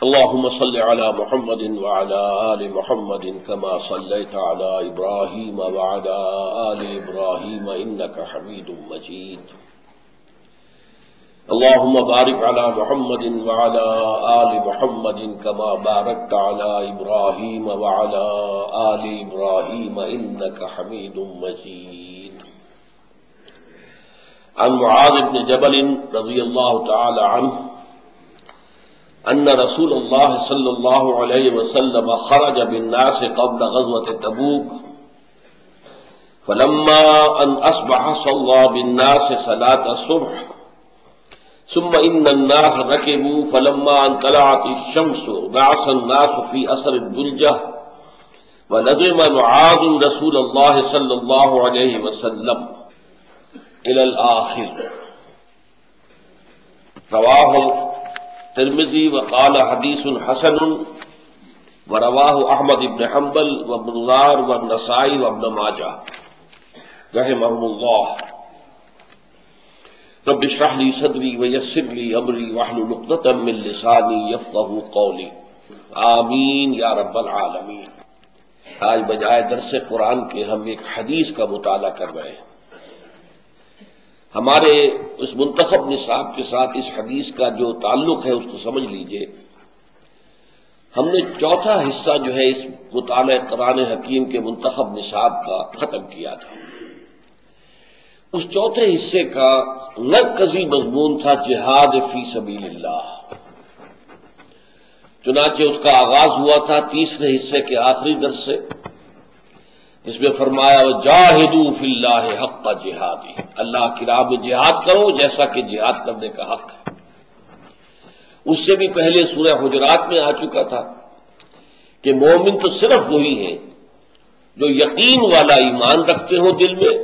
اللهم صل على محمد وعلى آل محمد كما صليت على إبراهيم وعلى آل إبراهيم إنك حميد مجيد. اللهم بارك على محمد وعلى آل محمد كما باركت على إبراهيم وعلى آل إبراهيم إنك حميد مجيد. عن معاذ بن جبل رضي الله تعالى عنه أن رسول الله صلى الله عليه وسلم خرج بالناس قبل غزوة تبوك فلما أن أصبح صلى بالناس صلاة الصبح ثم إن الناس ركبوا فلما أن طلعت الشمس بعث الناس في أثر الدلجة ولزم معاذ رسول الله صلى الله عليه وسلم إلى الآخر. رواه ترمذی وقال حدیث حسن ورواه احمد بن حنبل وابن نار والنسائی وابن ماجہ رحمهم اللہ. رب اشرح لي صدری ویسر لي امری واحلل عقدۃ من لسانی یفقهوا قولی. آمین یا رب العالمین. آج بجائے درس قرآن کے ہم ایک حدیث کا مطالعہ کر رہے ہیں. ہمارے اس منتخب نصاب کے ساتھ اس حدیث کا جو تعلق ہے اس کو سمجھ لیجئے. ہم نے چوتھا حصہ جو ہے اس مطالعہ قرآن حکیم کے منتخب نصاب کا ختم کیا تھا. اس چوتھے حصے کا مرکزی مضمون تھا جہاد فی سبیل اللہ. چنانچہ اس کا آغاز ہوا تھا تیسرے حصے کے آخری درس سے، جس میں فرمایا وجاہدوا فی اللہ حق جہادہ، اللہ کی راہ میں جہاد کرو جیسا کہ جہاد کرنے کا حق ہے. اس سے بھی پہلے سورہ حجرات میں آ چکا تھا کہ مومن تو صرف وہی ہیں جو یقین والا ایمان رکھتے ہوں دل میں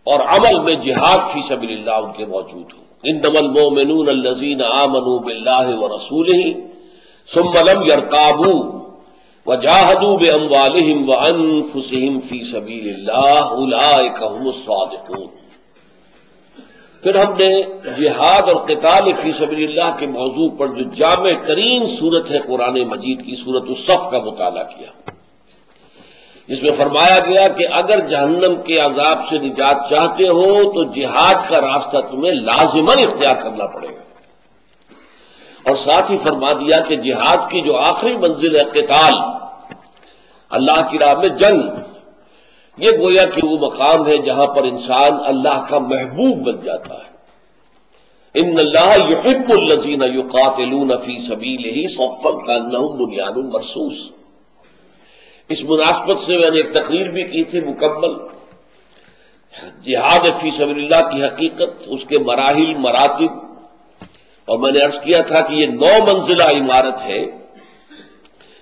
اور عمل میں جہاد فی سبیل اللہ ان کے موجود ہو. انما المؤمنون الذین آمنوا باللہ ورسولہ ثم لم یرتابوا وجاہدوا باموالہم وانفسہم فی سبیل اللہ اولئک هم الصادقون. پھر ہم نے جہاد اور قتال فی سبیل اللہ کے موضوع پر جو جامع ترین سورت ہے قرآن مجید کی سورۃ الصف کا مطالعہ کیا، جس میں فرمایا گیا کہ اگر جہنم کے عذاب سے نجات چاہتے ہو تو جہاد کا راستہ تمہیں لازماً اختیار کرنا پڑے گا. اور ساتھ ہی فرما دیا کہ جہاد کی جو آخری منزل ہے قتال، اللہ کی راہ میں جنگ، یہ گویا کہ وہ مقام ہے جہاں پر انسان اللہ کا محبوب بن جاتا ہے. ان اللہ یحب الذین یقاتلون فی سبیلہ صفا کانہم بنیان مرصوص. اس مناسبت سے میں نے ایک تقریر بھی کی تھی مکمل، جہاد فی سبیل اللہ کی حقیقت، اس کے مراحل مراتب، اور میں نے عرض کیا تھا کہ یہ 9 منزلہ عمارت ہے.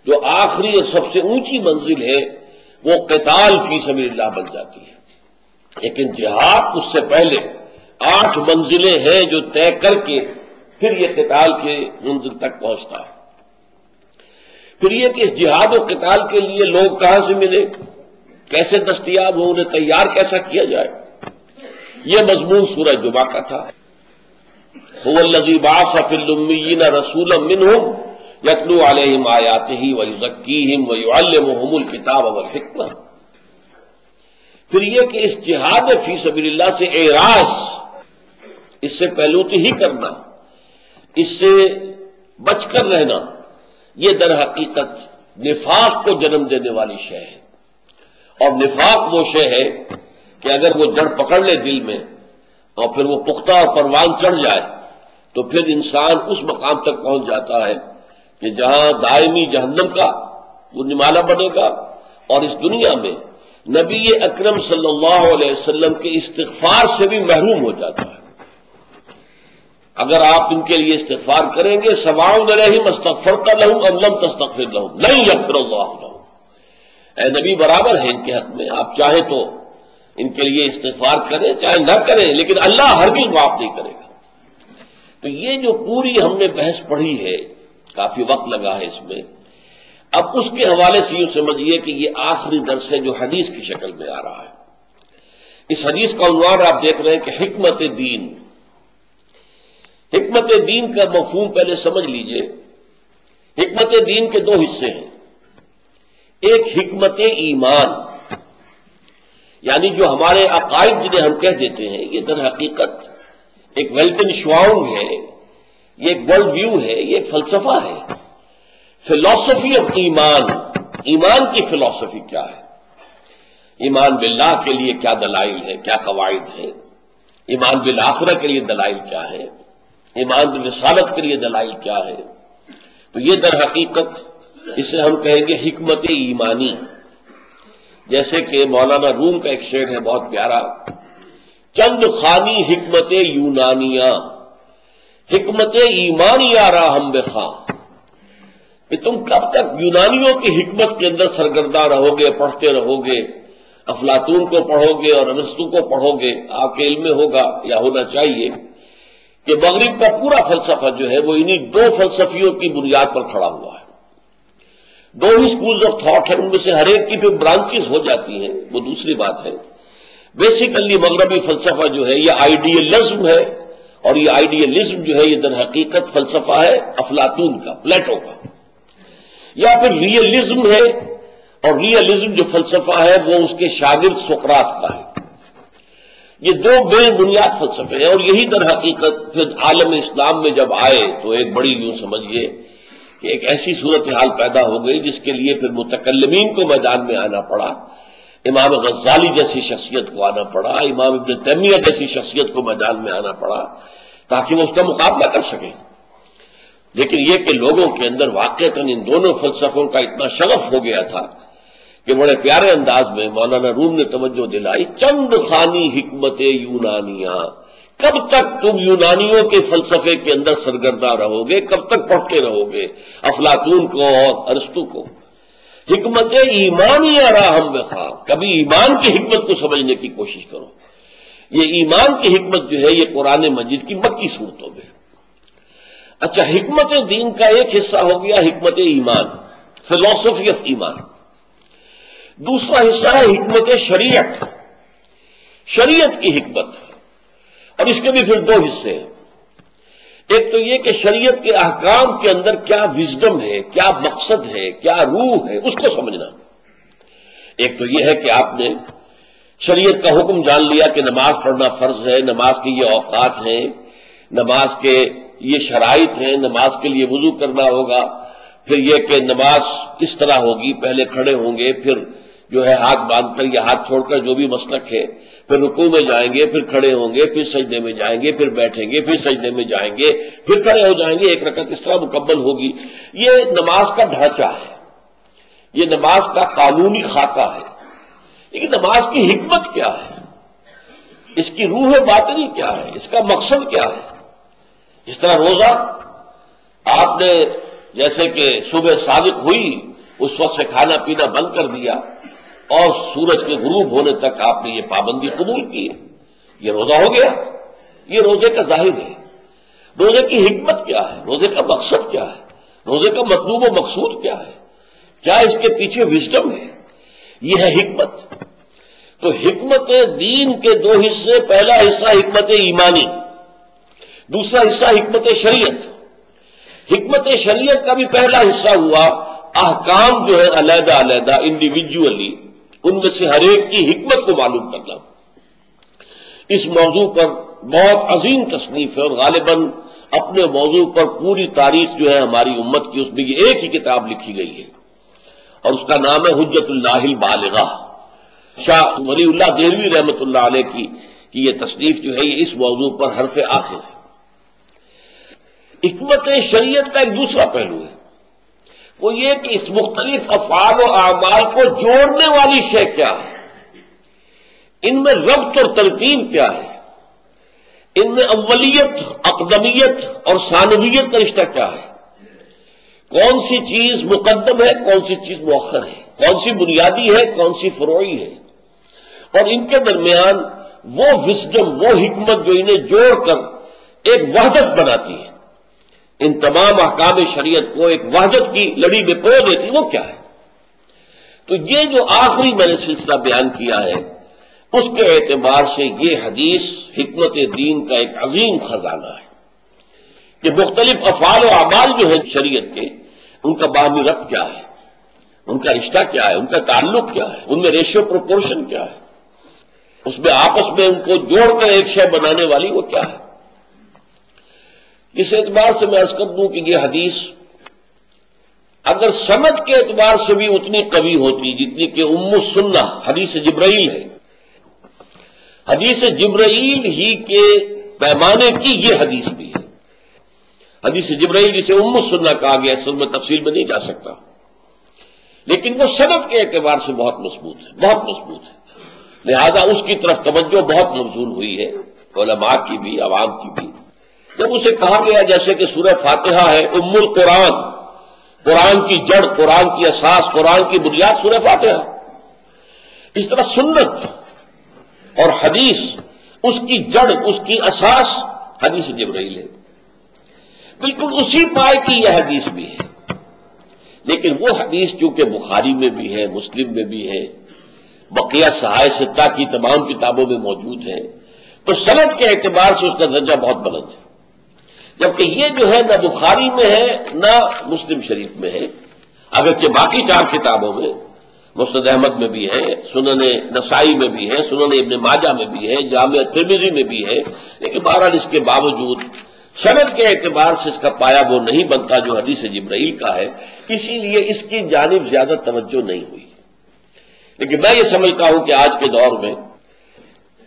جو آخری اور سب سے اونچی منزل ہے وہ قتال فی سبیل اللہ بن جاتی ہے. لیکن جہاد اس سے پہلے 8 منزلیں ہیں جو طے کر کے پھر یہ قتال کے منزل تک پہنچتا ہے. پھر یہ کہ اس جہاد و قتال کے لیے لوگ کہاں سے ملے، کیسے دستیاب ہوں، انہیں تیار کیسا کیا جائے، یہ مضمون سورہ جمعہ کا تھا. هو الذی بعث فی الامیین رسولا منہم یتلو علیہم آیاتہ ویزکیہم ویعلمہم الکتاب والحکمہ. پھر یہ کہ اس جہاد فی سبیل اللہ سے اعراض، اس سے پہلوتی ہی کرنا، اس سے بچ کر رہنا، یہ در حقیقت نفاق کو جنم دینے والی شے ہے. اور نفاق وہ شے ہے کہ اگر وہ جڑ پکڑ لے دل میں اور پھر وہ پختہ اور پروان چڑھ جائے تو پھر انسان اس مقام تک پہنچ جاتا ہے کہ جہاں دائمی جہنم کا وہ نمالہ بنے گا، اور اس دنیا میں نبی اکرم صلی اللہ علیہ وسلم کے استغفار سے بھی محروم ہو جاتا ہے. اگر آپ ان کے لیے استغفار کریں گے سواء علیہم استغفرت لہم ام لم تستغفر لہم لن یغفر اللہ لہم، اے نبی برابر ہے ان کے حق میں، آپ چاہیں تو ان کے لیے استغفار کریں چاہے نہ کریں، لیکن اللہ ہرگز معاف نہیں کرے گا. تو یہ جو پوری ہم نے بحث پڑھی ہے، کافی وقت لگا ہے اس میں، اب اس کے حوالے سے یوں سمجھیے کہ یہ آخری درس ہے جو حدیث کی شکل میں آ رہا ہے. اس حدیث کا عنوان آپ دیکھ رہے ہیں کہ حکمت دین. حکمت دین کا مفہوم پہلے سمجھ لیجئے حکمت دین کے دو حصے ہیں. ایک حکمت ایمان، یعنی جو ہمارے عقائد جنہیں ہم کہہ دیتے ہیں، یہ در حقیقت ایک ویلٹن شواؤنگ ہے، یہ ایک ورلڈ ویو ہے، یہ ایک فلسفہ ہے. فلسفی آف ایمان، ایمان کی فلسفی کیا ہے، ایمان باللہ کے لیے کیا دلائل ہے، کیا قواعد ہیں، ایمان بالآخرہ کے لیے دلائل کیا ہے، ایمان بالرسالت کے لیے دلائل کیا ہے. تو یہ در حقیقت اسے ہم کہیں گے حکمت ایمانی. جیسے کہ مولانا روم کا ایک شعر ہے بہت پیارا، چند خانی حکمت یونانیہ، حکمت ایمانیہ را ہم بخواں. کہ تم کب تک یونانیوں کی حکمت کے اندر سرگرداں رہو گے، پڑھتے رہو گے، افلاطون کو پڑھو گے اور ارسطو کو پڑھو گے. آپ کے علم میں ہوگا یا ہونا چاہیے کہ مغرب کا پورا فلسفہ جو ہے وہ انہی دو فلسفیوں کی بنیاد پر کھڑا ہوا ہے. دو ہی سکولز آف تھاٹ ہیں، ان میں سے ہر ایک کی پھر برانچز ہو جاتی ہیں، وہ دوسری بات ہے. بیسیکلی مغربی فلسفہ جو ہے یہ آئیڈیلزم ہے، اور یہ آئیڈیلزم جو ہے یہ در حقیقت فلسفہ ہے افلاطون کا، پلیٹو کا. یا پھر ریئلزم ہے، اور ریئلزم جو فلسفہ ہے وہ اس کے شاگرد سقراط کا ہے. یہ دو بے بنیاد فلسفے ہیں، اور یہی در حقیقت پھر عالم اسلام میں جب آئے تو ایک بڑی یوں سمجھیے کہ ایک ایسی صورتحال پیدا ہو گئی جس کے لیے پھر متکلمین کو میدان میں آنا پڑا. امام غزالی جیسی شخصیت کو آنا پڑا، امام ابن تیمیہ جیسی شخصیت کو میدان میں آنا پڑا تاکہ وہ اس کا مقابلہ کر سکیں. لیکن یہ کہ لوگوں کے اندر واقعتاً ان دونوں فلسفوں کا اتنا شغف ہو گیا تھا کہ بڑے پیارے انداز میں مولانا روم نے توجہ دلائی، چند خانی حکمت یونانیہ. کب تک تم یونانیوں کے فلسفے کے اندر سرگرداں رہو گے، کب تک پڑھتے رہو گے افلاطون کو اور ارسطو کو. حکمت ایمانیہ راہم بخواں، کبھی ایمان کی حکمت کو سمجھنے کی کوشش کرو. یہ ایمان کی حکمت جو ہے یہ قرآن مجید کی مکی صورتوں میں. اچھا، حکمت دین کا ایک حصہ ہو گیا حکمت ایمان، فلسفی آف ایمان. دوسرا حصہ ہے حکمت شریعت، شریعت کی حکمت. اور اس کے بھی پھر دو حصے ہیں. ایک تو یہ کہ شریعت کے احکام کے اندر کیا وزڈم ہے، کیا مقصد ہے، کیا روح ہے، اس کو سمجھنا. ایک تو یہ ہے کہ آپ نے شریعت کا حکم جان لیا کہ نماز پڑھنا فرض ہے، نماز کے یہ اوقات ہیں، نماز کے یہ شرائط ہیں، نماز کے لیے وضو کرنا ہوگا. پھر یہ کہ نماز اس طرح ہوگی، پہلے کھڑے ہوں گے، پھر جو ہے ہاتھ باندھ کر یا ہاتھ چھوڑ کر جو بھی مسلک ہے، پھر رکوع میں جائیں گے، پھر کھڑے ہوں گے، پھر سجدے میں جائیں گے، پھر بیٹھیں گے، پھر سجدے میں جائیں گے، پھر کھڑے ہو جائیں گے، ایک رکعت اس طرح مکمل ہوگی. یہ نماز کا ڈھانچہ ہے، یہ نماز کا قانونی خاکہ ہے. لیکن نماز کی حکمت کیا ہے، اس کی روح باطنی کیا ہے، اس کا مقصد کیا ہے. اس طرح روزہ آپ نے جیسے کہ صبح صادق ہوئی اس وقت سے کھانا پینا بند کر دیا اور سورج کے غروب ہونے تک آپ نے یہ پابندی قبول کی ہے، یہ روزہ ہو گیا. یہ روزے کا ظاہر ہے. روزے کی حکمت کیا ہے، روزے کا مقصد کیا ہے، روزے کا مطلوب و مقصود کیا ہے، کیا اس کے پیچھے وزڈم ہے، یہ ہے حکمت. تو حکمت دین کے دو حصے، پہلا حصہ حکمت ایمانی، دوسرا حصہ حکمت شریعت. حکمت شریعت کا بھی پہلا حصہ ہوا احکام جو ہے علیحدہ علیحدہ انڈیویجولی، ان میں سے ہر ایک کی حکمت کو معلوم کرنا. اس موضوع پر بہت عظیم تصنیف ہے، اور غالباً اپنے موضوع پر پوری تاریخ جو ہے ہماری امت کی، اس میں یہ ایک ہی کتاب لکھی گئی ہے، اور اس کا نام ہے حجت اللہ البالغہ. شاہ ولی اللہ دہلوی رحمۃ اللہ علیہ کی یہ تصنیف جو ہے یہ اس موضوع پر حرف آخر ہے. حکمت شریعت کا ایک دوسرا پہلو ہے، وہ یہ کہ اس مختلف افعال و اعمال کو جوڑنے والی شے کیا ہے، ان میں ربط اور ترتیب کیا ہے، ان میں اولیت، اقدمیت اور ثانویت کا رشتہ کیا ہے، کون سی چیز مقدم ہے، کون سی چیز مؤخر ہے، کون سی بنیادی ہے، کون سی فروعی ہے، اور ان کے درمیان وہ وزڈم، وہ حکمت جو انہیں جوڑ کر ایک وحدت بناتی ہے، ان تمام احکام شریعت کو ایک وحدت کی لڑی میں پرو دیتی، وہ کیا ہے. تو یہ جو آخری میں نے سلسلہ بیان کیا ہے اس کے اعتبار سے یہ حدیث حکمت دین کا ایک عظیم خزانہ ہے کہ مختلف افعال و اعمال جو ہیں شریعت کے، ان کا باہمی ربط کیا ہے، ان کا رشتہ کیا ہے، ان کا تعلق کیا ہے، ان میں ریشیو پروپورشن کیا ہے، اس میں آپس میں ان کو جوڑ کر ایک شے بنانے والی وہ کیا ہے۔ اس اعتبار سے میں عرض کر دوں کہ یہ حدیث اگر سند کے اعتبار سے بھی اتنی قوی ہوتی جتنی کہ ام السنہ حدیث جبرائیل ہے، حدیث جبرائیل ہی کے پیمانے کی یہ حدیث بھی ہے۔ حدیث جبرائیل جسے ام السنہ کہا گیا، اصل میں تفصیل میں نہیں جا سکتا، لیکن وہ سند کے اعتبار سے بہت مضبوط ہے، بہت مضبوط ہے، لہذا اس کی طرف توجہ بہت مبذول ہوئی ہے، علماء کی بھی، عوام کی بھی۔ جب اسے کہا گیا جیسے کہ سورہ فاتحہ ہے ام القرآن، قرآن کی جڑ، قرآن کی اساس، قرآن کی بنیاد سورہ فاتحہ، اس طرح سنت اور حدیث اس کی جڑ، اس کی اساس حدیث جبرائیل ہے۔ بالکل اسی پائے کی یہ حدیث بھی ہے، لیکن وہ حدیث چونکہ بخاری میں بھی ہے، مسلم میں بھی ہے، بقیہ صحائف ستہ کی تمام کتابوں میں موجود ہے، تو سند کے اعتبار سے اس کا درجہ بہت بلند ہے، جبکہ یہ جو ہے نہ بخاری میں ہے نہ مسلم شریف میں ہے، اگرچہ باقی 4 کتابوں میں، مسند احمد میں بھی ہے، سنن نسائی میں بھی ہے، سنن ابن ماجہ میں بھی ہے، جامع ترمذی میں بھی ہے، لیکن بہرحال اس کے باوجود سند کے اعتبار سے اس کا پایا وہ نہیں بنتا جو حدیث جبرائیل کا ہے، اسی لیے اس کی جانب زیادہ توجہ نہیں ہوئی۔ لیکن میں یہ سمجھتا ہوں کہ آج کے دور میں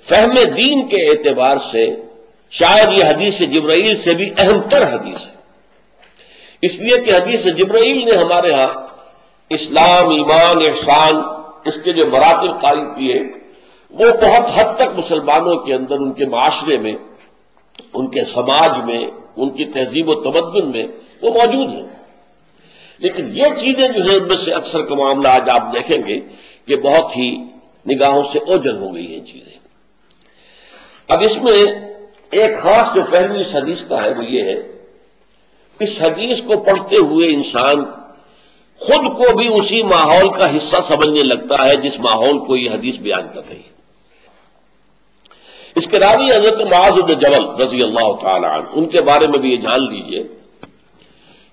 فہم دین کے اعتبار سے شاید یہ حدیث جبرائیل سے بھی اہم تر حدیث ہے، اس لیے کہ حدیث جبرائیل نے ہمارے ہاں اسلام، ایمان، احسان، اس کے جو مراتب قائم کیے وہ بہت حد تک مسلمانوں کے اندر، ان کے معاشرے میں، ان کے سماج میں، ان کی تہذیب و تمدن میں وہ موجود ہیں، لیکن یہ چیزیں جو ہیں ان میں سے اکثر کا معاملہ آج آپ دیکھیں گے کہ بہت ہی نگاہوں سے اوجھل ہو گئی ہیں چیزیں۔ اب اس میں ایک خاص جو پہلو اس حدیث کا ہے وہ یہ ہے، اس حدیث کو پڑھتے ہوئے انسان خود کو بھی اسی ماحول کا حصہ سمجھنے لگتا ہے جس ماحول کو یہ حدیث بیان کر رہی ہے۔ اس کے راوی حضرت معاذ بن جبل رضی اللہ تعالی عنہ، ان کے بارے میں بھی یہ جان لیجئے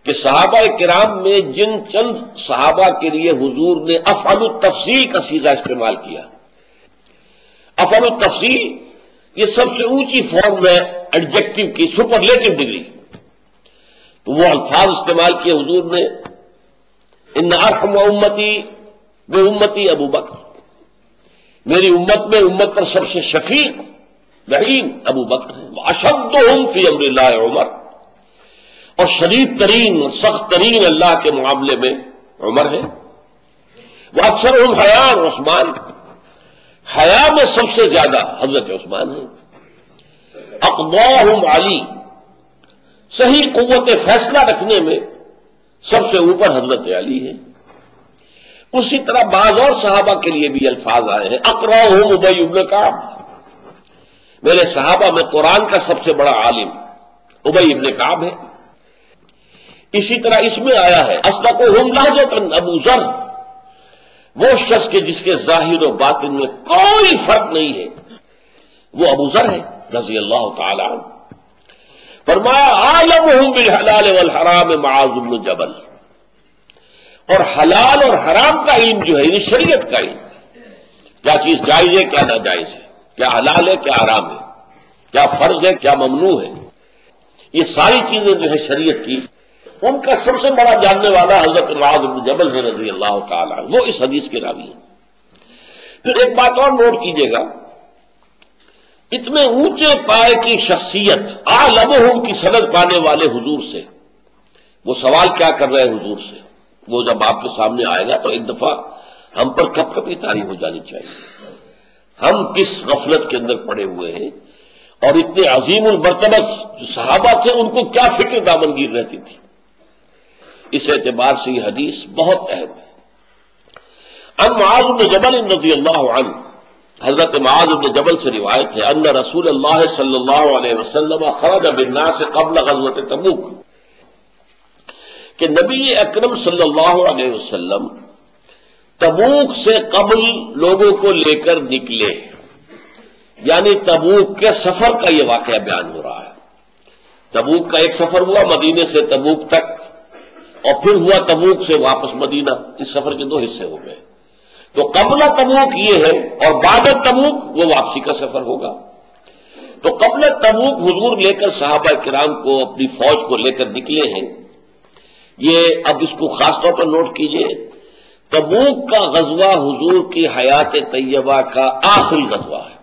کہ صحابہ کرام میں جن چند صحابہ کے لیے حضور نے افعل التفصیل کا صیغہ استعمال کیا، افعل التفصیل یہ سب سے اونچی فارم ہے ایڈجیکٹو کی، سپرلیٹو ڈگری، تو وہ الفاظ استعمال کیے حضور نے، ان ارحم امتی بے امتی ابو بکر، میری امت میں امت پر سب سے شفیق رحیم ابو بکر ہے، واشدہم فی امر اللہ عمر، اور شدید ترین اور سخت ترین اللہ کے معاملے میں عمر ہے، وہ اکثرہم حیاء عثمان، حیا میں سب سے زیادہ حضرت عثمان ہے، اقضاہم علی، صحیح قوت فیصلہ رکھنے میں سب سے اوپر حضرت علی ہے۔ اسی طرح بعض اور صحابہ کے لیے بھی الفاظ آئے ہیں، اقرأہم ابی بن کعب، میرے صحابہ میں قرآن کا سب سے بڑا عالم ابی بن کعب ہے۔ اسی طرح اس میں آیا ہے اصدقہم لہجۃ ابو ذر، وہ شخص کے جس کے ظاہر و باطن میں کوئی فرق نہیں ہے وہ ابو ذر ہے رضی اللہ تعالی عنہ۔ فرمایا عالمہم بالحلال والحرام معاذ بن جبل، اور حلال اور حرام کا علم جو ہے یعنی شریعت کا علم، کیا چیز جائز ہے کیا ناجائز ہے، کیا حلال ہے کیا حرام ہے، کیا فرض ہے کیا ممنوع ہے، یہ ساری چیزیں جو ہے شریعت کی، ان کا سب سے بڑا جاننے والا حضرت معاذ بن جبل ہے رضی اللہ تعالی عنہ، وہ اس حدیث کے راوی ہیں۔ پھر ایک بات اور نوٹ کیجئے گا، اتنے اونچے پائے کی شخصیت اعلمہم کی سند پانے والے حضور سے، وہ سوال کیا کر رہے ہیں حضور سے، وہ جب آپ کے سامنے آئے گا تو ایک دفعہ ہم پر کب کبھی طاری ہو جانی چاہیے، ہم کس غفلت کے اندر پڑے ہوئے ہیں، اور اتنے عظیم المرتبہ جو صحابہ تھے ان کو کیا فکر دامنگیر رہتی تھی۔ اس اعتبار سے یہ حدیث بہت اہم ہے۔ ان معاذ بن جبل رضی اللہ عنہ، حضرت معاذ بن جبل سے روایت ہے، ان رسول اللہ صلی اللہ علیہ وسلم خرج بالناس قبل غزوۃ تبوک، کہ نبی اکرم صلی اللہ علیہ وسلم تبوک سے قبل لوگوں کو لے کر نکلے، یعنی تبوک کے سفر کا یہ واقعہ بیان ہو رہا ہے۔ تبوک کا ایک سفر ہوا مدینے سے تبوک تک، اور پھر ہوا تبوک سے واپس مدینہ. اس سفر کے دو حصے ہو گئے. تو قبل تبوک یہ ہے اور بعد تبوک وہ واپسی کا سفر ہوگا. تو قبل تبوک حضور لے کر صحابہ کرام کو اپنی فوج کو لے کر نکلے ہیں. یہ اب اس کو خاص طور پر نوٹ کیجئے، تبوک کا غزوہ حضور کی حیات طیبہ کا آخری غزوہ ہے.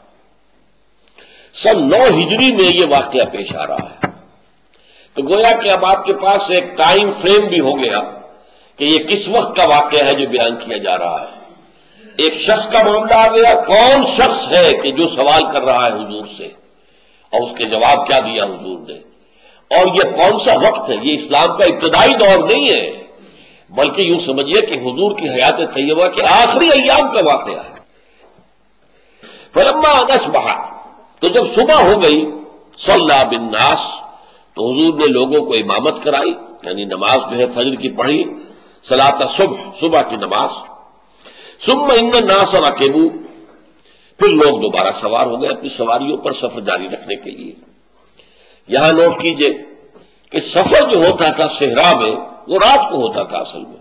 سن 9 ہجری میں یہ واقعہ پیش آ رہا ہے. تو گویا کہ اب آپ کے پاس ایک ٹائم فریم بھی ہو گیا کہ یہ کس وقت کا واقعہ ہے جو بیان کیا جا رہا ہے. ایک شخص کا معاملہ آ گیا، کون شخص ہے کہ جو سوال کر رہا ہے حضور سے، اور اس کے جواب کیا دیا حضور نے. اور یہ کون سا وقت ہے؟ یہ اسلام کا ابتدائی دور نہیں ہے، بلکہ یوں سمجھیے کہ حضور کی حیات طیبہ کے آخری ایام کا واقعہ ہے. فلما اصبح، تو جب صبح ہو گئی، صلی بالناس، تو حضور نے لوگوں کو امامت کرائی، یعنی نماز جو ہے فجر کی پڑھی، صلاۃ صبح، صبح کی نماز. ثم ان الناس رکبوا، پھر لوگ دوبارہ سوار ہو گئے اپنی سواریوں پر سفر جاری رکھنے کے لیے. یہاں نوٹ کیجئے کہ سفر جو ہوتا تھا صحرا میں وہ رات کو ہوتا تھا. اصل میں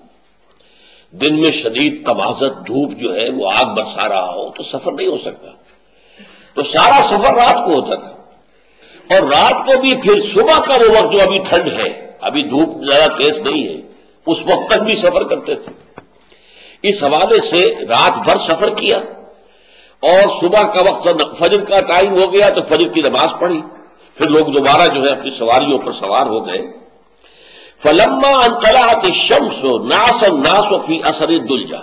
دن میں شدید تمازت دھوپ جو ہے وہ آگ برسا رہا ہو تو سفر نہیں ہو سکتا. تو سارا سفر رات کو ہوتا تھا، اور رات کو بھی پھر صبح کا وہ وقت جو ابھی ٹھنڈ ہے، ابھی دھوپ زیادہ تیز نہیں ہے، اس وقت تک بھی سفر کرتے تھے. اس حوالے سے رات بھر سفر کیا، اور صبح کا وقت فجر کا ٹائم ہو گیا تو فجر کی نماز پڑھی. پھر لوگ دوبارہ جو ہے اپنی سواریوں پر سوار ہو گئے. فلما ان طلعت الشمس نعس الناس فی اثر الدلجہ،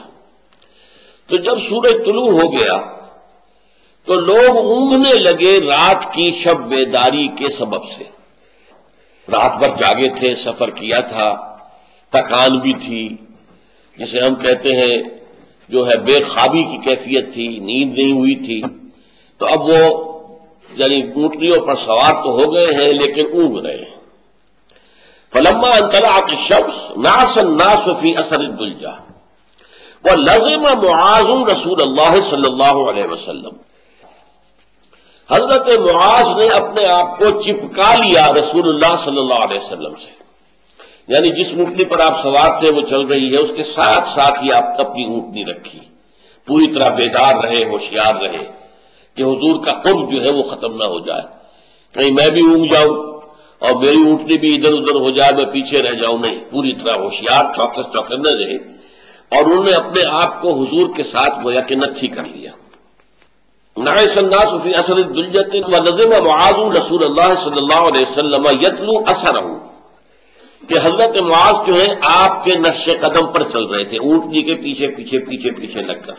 تو جب سورج طلوع ہو گیا تو لوگ اونگنے لگے رات کی شب بیداری کے سبب سے. رات بھر جاگے تھے، سفر کیا تھا، تھکان بھی تھی، جسے ہم کہتے ہیں جو ہے بے خوابی کی کیفیت تھی، نیند نہیں ہوئی تھی. تو اب وہ یعنی اونٹنیوں پر سوار تو ہو گئے ہیں لیکن اونگ رہے ہیں. فلما ان طلعت الشمس نعس الناس فی اثر الدلجہ ولزم معاذ رسول اللہ صلی اللہ علیہ وسلم. حضرت معاذ نے اپنے آپ کو چپکا لیا رسول اللہ صلی اللہ علیہ وسلم سے. یعنی جس اونٹنی پر آپ سوار تھے وہ چل رہی ہے، اس کے ساتھ ساتھ ہی آپ اپنی اونٹنی رکھی، پوری طرح بیدار رہے، ہوشیار رہے کہ حضور کا قرب جو ہے وہ ختم نہ ہو جائے، کہیں میں بھی اونگ جاؤں اور میری اونٹنی بھی ادھر ادھر ہو جائے، میں پیچھے رہ جاؤں. نہیں، پوری طرح ہوشیار، چوکنے رہے، اور انہوں نے اپنے آپ کو حضور کے ساتھ گویا کہ نتھی کر لیا. نعس الناس فی اثر الدلجۃ ولزم معاذ رسول اللہ صلی اللہ علیہ وسلم یتلو اثرہ، کہ حضرت معاذ جو ہے آپ کے نقش قدم پر چل رہے تھے، اونٹنی کے پیچھے پیچھے پیچھے پیچھے لگ کر.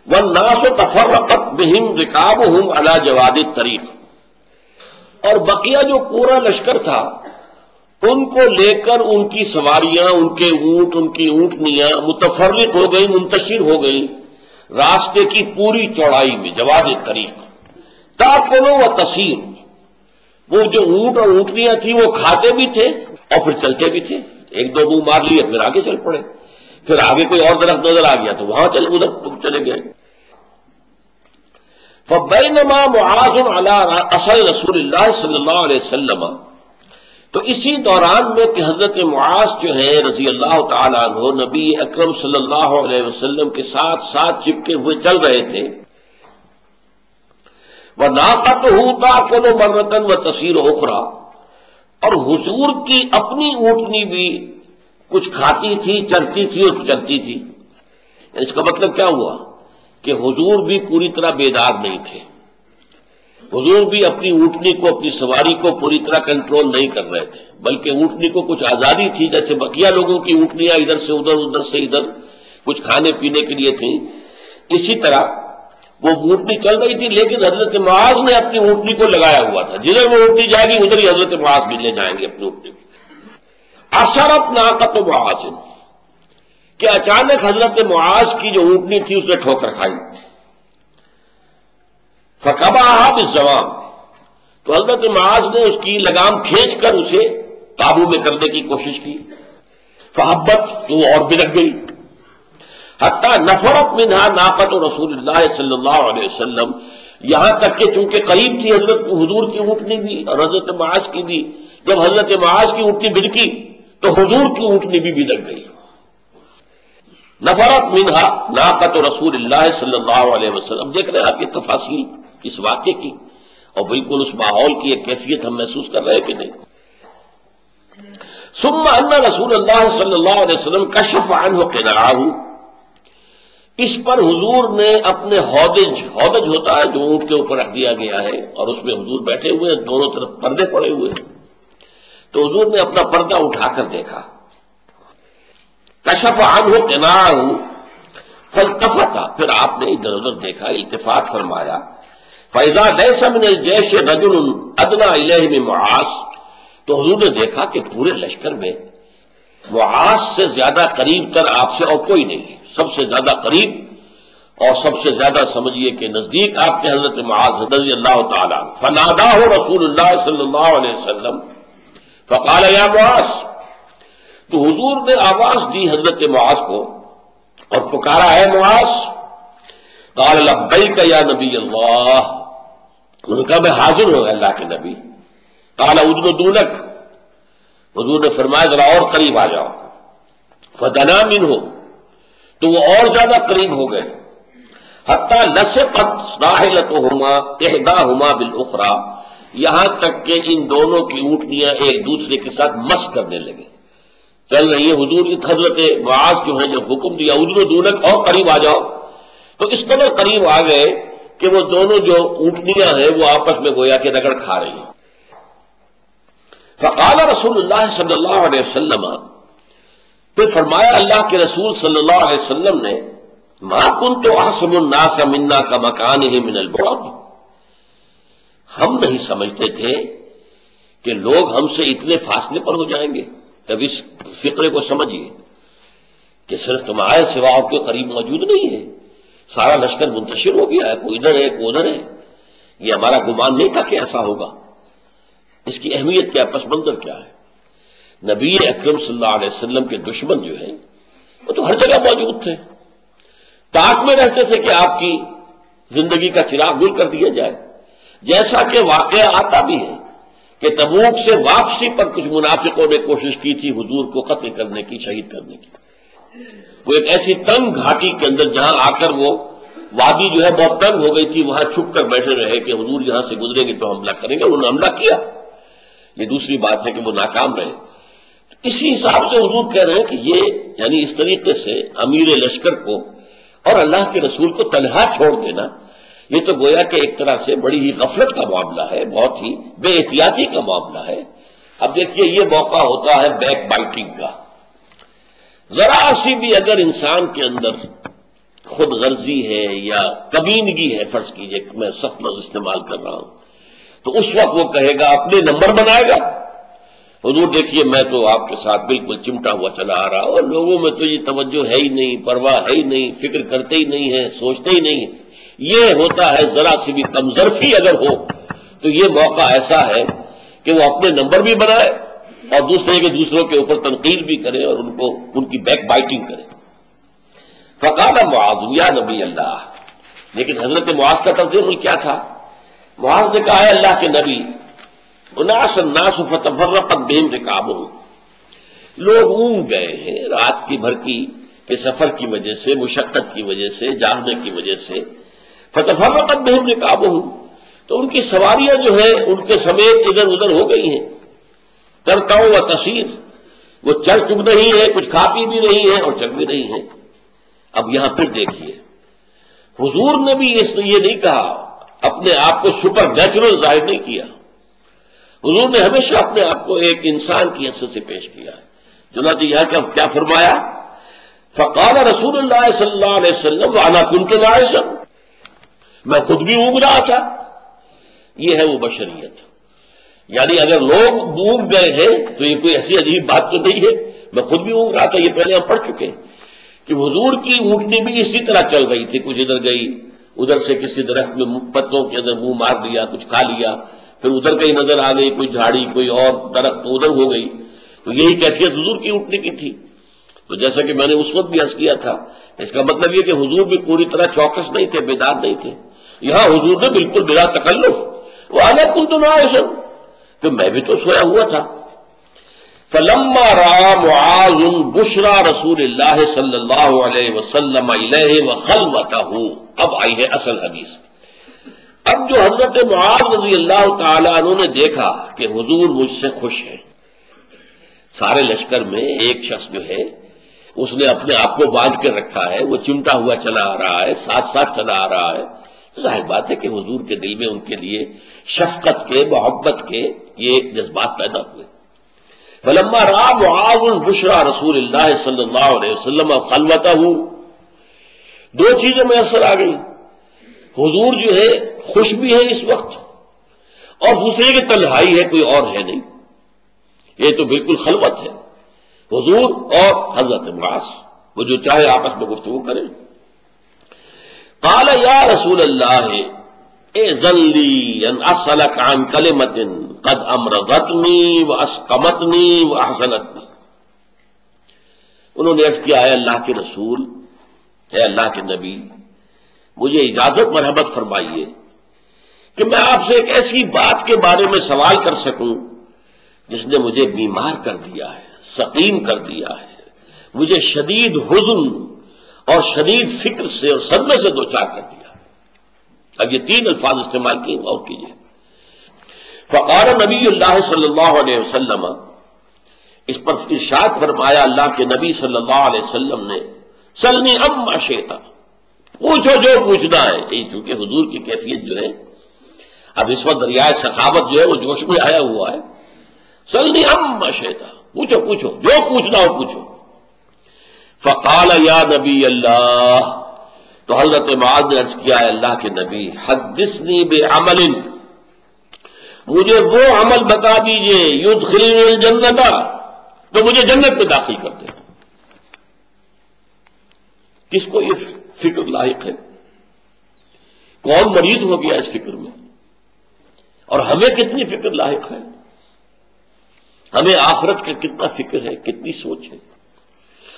والناس تفرقت بہم رکابہم علی جواد الطریق، اور بقیہ جو پورا لشکر تھا ان کو لے کر ان کی سواریاں، ان کے اونٹ، ان کی اونٹنیاں متفرق ہو گئی، منتشر ہو گئی راستے کی پوری چوڑائی میں. جواد الطریق تاکلو و تسیر، وہ جو اونٹ اور اونٹنیاں تھیں وہ کھاتے بھی تھے اور پھر چلتے بھی تھے. ایک دو منہ مار لیے پھر آگے چل پڑے، پھر آگے کوئی اور درخت نظر آ گیا تو وہاں ادھر چلے گئے. فبینما معاذ علی اثر رسول اللہ صلی اللہ علیہ وسلم، تو اسی دوران میں کہ حضرت معاذ جو ہے رضی اللہ تعالیٰ عنہ نبی اکرم صلی اللہ علیہ وسلم کے ساتھ ساتھ چپکے ہوئے چل رہے تھے. وَنَاقَتُهُ تَأْكُلُ مَرَّةً وَتَسِيرُ أُخْرَىٰ، اور حضور کی اپنی اونٹنی بھی کچھ کھاتی تھی، چلتی تھی اور چلتی تھی. اس کا مطلب کیا ہوا کہ حضور بھی پوری طرح بیدار نہیں تھے. حضور بھی اپنی اونٹنی کو، اپنی سواری کو پوری طرح کنٹرول نہیں کر رہے تھے، بلکہ اونٹنی کو کچھ آزادی تھی، جیسے بقیہ لوگوں کی اونٹنیاں ادھر سے ادھر، ادھر سے ادھر کچھ کھانے پینے کے لیے تھیں. اسی طرح وہ اونٹنی چل رہی تھی، لیکن حضرت معاذ نے اپنی اونٹنی کو لگایا ہوا تھا. جدھر وہ اونٹنی جائے گی ادھر ہی حضرت معاذ بھی لے جائیں گے اپنی اونٹنی کو. اثرت ناقۃ معاذ، کہ اچانک حضرت معاذ کی جو اونٹنی تھی اس نے ٹھوکر کھائی. فقبعها بالزمام، تو حضرت معاذ نے اس کی لگام کھینچ کر اسے قابو میں کرنے کی کوشش کی. فحبت، تو اور بلک گئی. حتی نفرت منها ناقۃ رسول اللہ صلی اللہ علیہ وسلم، یہاں تک کہ چونکہ قریب تھی حضرت حضور کی اونٹنی بھی اور حضرت معاذ کی بھی، جب حضرت معاذ کی اونٹنی بلکی تو حضور کی اونٹنی بھی لگ گئی. نفرت منہا ناقۃ رسول اللہ صلی اللہ علیہ وسلم. دیکھ رہے ہیں آپ یہ تفاصیل اس واقعے کی، اور بالکل اس ماحول کی ایک کیفیت ہم محسوس کر رہے ہیں کہ نہیں. ثم ان رسول اللہ صلی اللہ علیہ وسلم کشف عنہ قناعہ. اس پر حضور نے اپنے ہودج ہوتا ہے جو اونٹ کے اوپر رکھ دیا گیا ہے اور اس میں حضور بیٹھے ہوئے ہیں، دونوں طرف پردے پڑے ہوئے ہیں، تو حضور نے اپنا پردہ اٹھا کر دیکھا. کشف عنہ قناعہ فالتفت، پھر آپ نے ادھر ادھر دیکھا، التفات فرمایا. فاذا ليس من الجيش رجل ادنى اليه من معاذ. تو حضور نے دیکھا کہ پورے لشکر میں معاذ سے زیادہ قریب تر آپ سے اور کوئی نہیں ہے. سب سے زیادہ قریب اور سب سے زیادہ سمجھیے کہ نزدیک آپ کے حضرت معاذ رضی اللہ تعالی عنہ. فناداه رسول اللہ صلی اللہ علیہ وسلم فقال یا معاذ. تو حضور نے آواز دی حضرت معاذ کو اور پکارا ہے معاذ. قال لبیک یا نبی اللہ. انہوں نے کہا میں حاضر ہوں اللہ کے نبی. قال ادنو دونک. حضور نے فرمایا ذرا اور قریب آ جاؤ. فدنا منہ. تو وہ اور زیادہ قریب ہو گئے. حتی لصقت راحلتہما احداہما بالاخری. یہاں تک کہ ان دونوں کی اونٹنیاں ایک دوسرے کے ساتھ مس کرنے لگے، چل رہی ہے. حضور حضرت معاذ جو ہیں جب حکم دیا ادنو دونک اور قریب آ جاؤ، تو اس قدر قریب آ گئے کہ وہ دونوں جو اونٹنیاں ہیں وہ آپس میں گویا کہ رگڑ کھا رہی ہیں. فقال رسول اللہ صلی اللہ علیہ وسلم. پھر فرمایا اللہ کے رسول صلی اللہ علیہ وسلم نے ما كنت احسب الناس منا كمكانه من البعد. ہم نہیں سمجھتے تھے کہ لوگ ہم سے اتنے فاصلے پر ہو جائیں گے. تب اس فقرے کو سمجھیے کہ صرف تمہارے سوا اور کوئی قریب موجود نہیں ہے. سارا لشکر منتشر ہو گیا ہے، کوئی ادھر ہے کوئی ادھر ہے. یہ ہمارا گمان نہیں تھا کہ ایسا ہوگا. اس کی اہمیت کیا، پس منظر کیا ہے. نبی اکرم صلی اللہ علیہ وسلم کے دشمن جو ہیں وہ تو ہر جگہ موجود تھے، تاک میں رہتے تھے کہ آپ کی زندگی کا چراغ گل کر دیا جائے. جیسا کہ واقعہ آتا بھی ہے کہ تبوک سے واپسی پر کچھ منافقوں نے کوشش کی تھی حضور کو قتل کرنے کی، شہید کرنے کی. وہ ایک ایسی تنگ گھاٹی کے اندر جہاں آ کر وہ وادی جو ہے بہت تنگ ہو گئی تھی، وہاں چھپ کر بیٹھے رہے کہ حضور یہاں سے گزریں گے تو حملہ کریں گے. انہوں نے حملہ کیا. یہ دوسری بات ہے کہ وہ ناکام رہے. اسی حساب سے حضور کہہ رہے ہیں کہ یہ یعنی اس طریقے سے امیر لشکر کو اور اللہ کے رسول کو تنہا چھوڑ دینا، یہ تو گویا کہ ایک طرح سے بڑی ہی غفلت کا معاملہ ہے، بہت ہی بے احتیاطی کا معاملہ ہے. اب دیکھیے یہ موقع ہوتا ہے بیک بائٹنگ کا. ذرا سی بھی اگر انسان کے اندر خود غرضی ہے یا کمینگی ہے، فرض کیجئے میں سخت لفظ استعمال کر رہا ہوں، تو اس وقت وہ کہے گا اپنے نمبر بنائے گا. حضور دیکھیے میں تو آپ کے ساتھ بالکل چمٹا ہوا چلا آ رہا ہوں اور لوگوں میں تو یہ توجہ ہے ہی نہیں، پرواہ ہے ہی نہیں، فکر کرتے ہی نہیں ہے، سوچتے ہی نہیں. یہ ہوتا ہے ذرا سی بھی کمظرفی اگر ہو تو یہ موقع ایسا ہے کہ وہ اپنے نمبر بھی بنائے اور دوسرے کے دوسروں کے اوپر تنقید بھی کرے اور ان کی بیک بائٹنگ کرے. فقال معاذ یا نبی اللہ. لیکن حضرت معاذ کا طرز عمل کیا تھا؟ معاذ نے کہا ہے اللہ کے نبی، اناس الناس فتفرقت بهم رکابهم. لوگ اونگ گئے ہیں رات کی بھر کی کہ سفر کی وجہ سے، مشقت کی وجہ سے، جاگنے کی وجہ سے. فتفرقت بهم رکابهم، تو ان کی سواریاں جو ہیں ان کے سمیت ادھر ادھر ہو گئی ہیں. ترتع و تسیر، وہ چل چک رہی ہے، کچھ کھا پی بھی رہی ہے اور چل بھی رہی ہیں. اب یہاں پھر دیکھیے حضور نے بھی اس یہ نہیں کہا، اپنے آپ کو سپر نیچرل ظاہر نہیں کیا. حضور نے ہمیشہ اپنے آپ کو ایک انسان کی حیثیت سے پیش کیا ہے. چنانچہ یہاں کیا فرمایا؟ فقال رسول اللہ صلی اللہ علیہ وسلم وانا كنت ناعسا. میں خود بھی اونگ رہا تھا. یہ ہے وہ بشریت. یعنی اگر لوگ اونگ گئے ہیں تو یہ کوئی ایسی عجیب بات تو نہیں ہے. میں خود بھی اونگ رہا تھا. یہ پہلے ہم پڑھ چکے کہ حضور کی اونٹنی بھی اسی طرح چل رہی تھی، کچھ ادھر گئی، ادھر سے کسی درخت میں پتوں کے اندر منہ مار دیا، کچھ کھا لیا، پھر ادھر کہیں نظر آ گئی کوئی جھاڑی، کوئی اور درخت تو ادھر ہو گئی. تو یہی کیفیت حضور کی اونٹنی کی تھی. تو جیسا کہ میں نے اس وقت بھی عرض کیا تھا، اس کا مطلب یہ کہ حضور بھی پوری طرح چوکس نہیں تھے، بیدار نہیں تھے. یہاں حضور نے بالکل بلا تکلف وہ انا كنت ناعسا کہ میں بھی تو سویا ہوا تھا. فلما رأى معاذ بشرى رسول اللہ صلی اللہ علیہ وسلم الیہ وخلوتہ. اب آئی ہے اصل حدیث. اب جو حضرت معاذ رضی اللہ تعالیٰ عنہ نے دیکھا کہ حضور مجھ سے خوش ہیں، سارے لشکر میں ایک شخص جو ہے اس نے اپنے آپ کو باندھ کے رکھا ہے، وہ چمٹا ہوا چلا آ رہا ہے، ساتھ ساتھ چلا آ رہا ہے، ظاہر بات ہے کہ حضور کے دل میں ان کے لیے شفقت کے، محبت کے یہ جذبات پیدا ہوئے. فلما رأى معاذ بشرى رسول اللہ صلی اللہ علیہ وسلم خلوتہ، دو چیزیں میسر آ گئی. حضور جو ہے خوش بھی ہے اس وقت، اور دوسرے کی تنہائی ہے، کوئی اور ہے نہیں، یہ تو بالکل خلوت ہے، حضور اور حضرت معاذ، وہ جو چاہے آپس میں گفتگو کریں. قال یا رسول اللہ اذن لی ان اسألک عن کلمۃ قد امرضتنی واسقمتنی واحزنتنی. انہوں نے عرض کیا، اے اللہ کے رسول، اے اللہ کے نبی، مجھے اجازت مرحمت فرمائیے کہ میں آپ سے ایک ایسی بات کے بارے میں سوال کر سکوں جس نے مجھے بیمار کر دیا ہے، سقیم کر دیا ہے، مجھے شدید حزن اور شدید فکر سے اور صدمے سے دوچار کر دیا. اب یہ تین الفاظ استعمال کیے، غور کیجیے. فقال نبی اللہ صلی اللہ علیہ وسلم، اس پر ارشاد فرمایا اللہ کے نبی صلی اللہ علیہ وسلم نے، سلنی عما شئت، پوچھو جو پوچھنا ہے. چونکہ حضور کی کیفیت جو ہے اب اس وقت دریائے سخاوت جو ہے وہ جوش میں آیا ہوا ہے. سلنی عما شئت، پوچھو پوچھو جو پوچھنا ہو پوچھو. فقال یا نبی اللہ، تو حضرت معاذ نے عرض کیا، ہے اللہ کے نبی، حدثنی بعمل، مجھے وہ عمل بتا دیجئے یدخلنی الجنت، تو مجھے جنت میں داخل کر دے. کس کو یہ فکر لاحق ہے؟ کون مریض ہو گیا اس فکر میں؟ اور ہمیں کتنی فکر لاحق ہے؟ ہمیں آخرت کا کتنا فکر ہے، کتنی سوچ ہے؟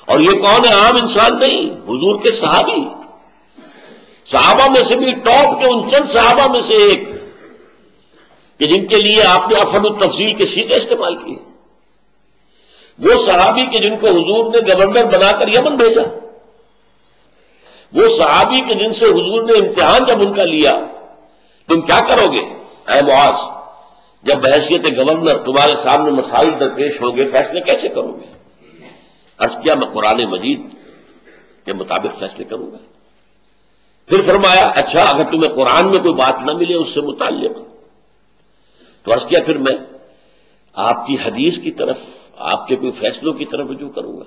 اور یہ کون ہے؟ عام انسان نہیں، حضور کے صحابی، صحابہ میں سے بھی ٹاپ کے ان چند صحابہ میں سے ایک کہ جن کے لیے آپ نے افعل التفضیل کے صیغے استعمال کیے. وہ صحابی کہ جن کو حضور نے گورنر بنا کر یمن بھیجا، وہ صحابی کہ جن سے حضور نے امتحان جب ان کا لیا، تم کیا کرو گے اے معاذ، جب بحیثیت گورنر تمہارے سامنے مسائل درپیش ہوں گے، فیصلے کیسے کرو گے؟ عرض کیا، میں قرآن مجید کے مطابق فیصلے کروں گا. پھر فرمایا، اچھا اگر تمہیں قرآن میں کوئی بات نہ ملے اس سے متعلق، تو عرض کیا پھر میں آپ کی حدیث کی طرف، آپ کے کوئی فیصلوں کی طرف رجوع کروں گا.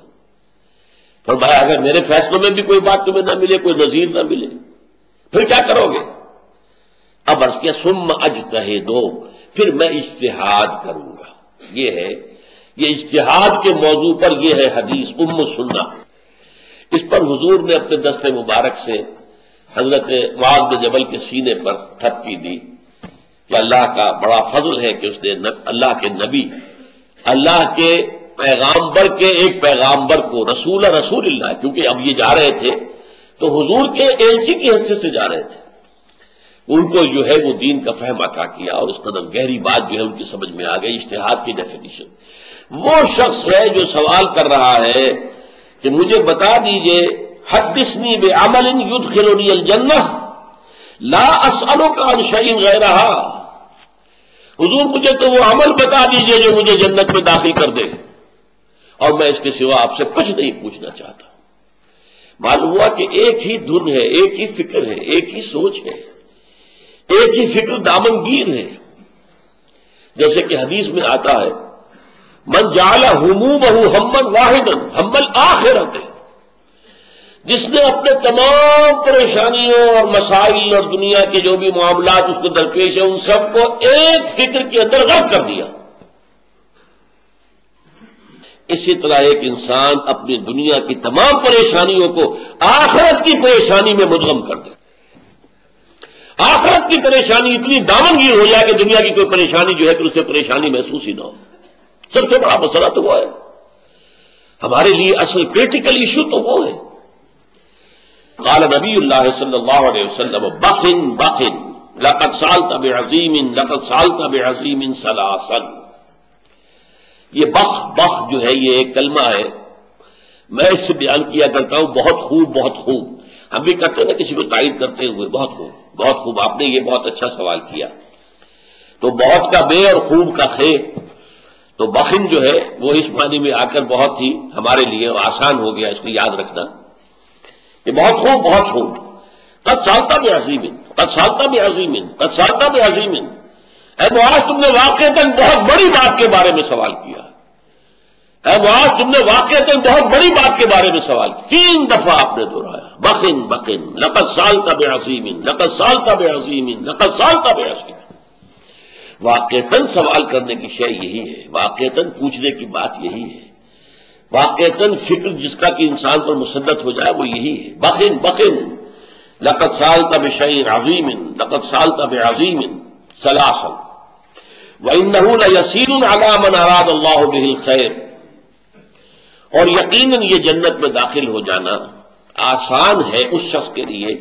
فرمایا اگر میرے فیصلوں میں بھی کوئی بات تمہیں نہ ملے، کوئی نظیر نہ ملے، پھر کیا کرو گے؟ اب عرض کیا، ثم اجتہد، پھر میں اجتہاد کروں گا. یہ ہے، یہ اجتہاد کے موضوع پر یہ ہے حدیث ام سنہ. اس پر حضور نے اپنے دست مبارک سے حضرت معاذ بن جبل کے سینے پر تھپکی دی کہ اللہ کا بڑا فضل ہے کہ اس نے اللہ کے نبی، اللہ کے پیغامبر کے ایک پیغامبر کو، رسول اللہ، کیونکہ اب یہ جا رہے تھے تو حضور کے ایلچی کی حیثیت سے جا رہے تھے، ان کو جو ہے وہ دین کا فہم عطا کیا، اور اس قدر گہری بات جو ہے ان کی سمجھ میں آ گئی. اجتہاد کی ڈیفینیشن، وہ شخص ہے جو سوال کر رہا ہے کہ مجھے بتا دیجئے، حدثنی بعمل یدخلنی الجنہ لا اسألک عن شیء غیرہا، حضور مجھے تو وہ عمل بتا دیجئے جو مجھے جنت میں داخل کر دے، اور میں اس کے سوا آپ سے کچھ نہیں پوچھنا چاہتا. معلوم ہوا کہ ایک ہی دھن ہے، ایک ہی فکر ہے، ایک ہی سوچ ہے، ایک ہی فکر دامنگیر ہے. جیسے کہ حدیث میں آتا ہے، من جعل ہمومہ ہما واحدا ہم الآخرۃ، جس نے اپنے تمام پریشانیوں اور مسائل اور دنیا کے جو بھی معاملات اس کو درپیش ہیں ان سب کو ایک فکر کے اندر غرق کر دیا. اسی طرح ایک انسان اپنی دنیا کی تمام پریشانیوں کو آخرت کی پریشانی میں مدغم کر دے، آخرت کی پریشانی اتنی دامنگیر ہو جائے کہ دنیا کی کوئی پریشانی جو ہے کہ اسے پریشانی محسوس ہی نہ ہو. سب سے بڑا مسئلہ تو وہ ہے، ہمارے لیے اصل کریٹیکل ایشو تو وہ ہے. قال نبی اللہ صلی اللہ علیہ وسلم، بخن بخن لقد سالت بعظیم، لقد سالت بعظیم ثلاثا. یہ بخ جو ہے یہ ایک کلمہ ہے، میں اس سے بیان کیا کرتا ہوں بہت خوب بہت خوب. ہم بھی کرتے نا کسی کو تعریف کرتے ہوئے بہت خوب بہت خوب، آپ نے یہ بہت اچھا سوال کیا. تو بہت کا بے اور خوب کا خے، تو بخن جو ہے وہ اس معنی میں آ کر بہت ہی ہمارے لیے آسان ہو گیا اس کو یاد رکھنا. یہ بہت خوب بہت خوب. قد سالتا بعظیم، قد سالتا بعظیم، قد سالتا بعظیم. اے معاذ تم نے واقعتاً بہت بڑی بات کے بارے میں سوال کیا. اے معاذ تم نے واقعتاً بہت بڑی بات کے بارے میں سوال کیا. 3 دفعہ آپ نے دہرایا بخن بخن، لقد سالتا بعظیم، لقد سالتا بعظیم، لقد سالتا بعظیم. واقعتاً سوال کرنے کی شے یہی ہے، واقعتاً پوچھنے کی بات یہی ہے، واقعتاً فکر جس کا کہ انسان پر مسلط ہو جائے وہ یہی ہے. بخن بخن لقد سالت بشیء عظیم، لقد سالت بعظیم ثلاثا وانه لیسیر علی من اراد اللہ به الخیر. اور یقیناً یہ جنت میں داخل ہو جانا آسان ہے اس شخص کے لیے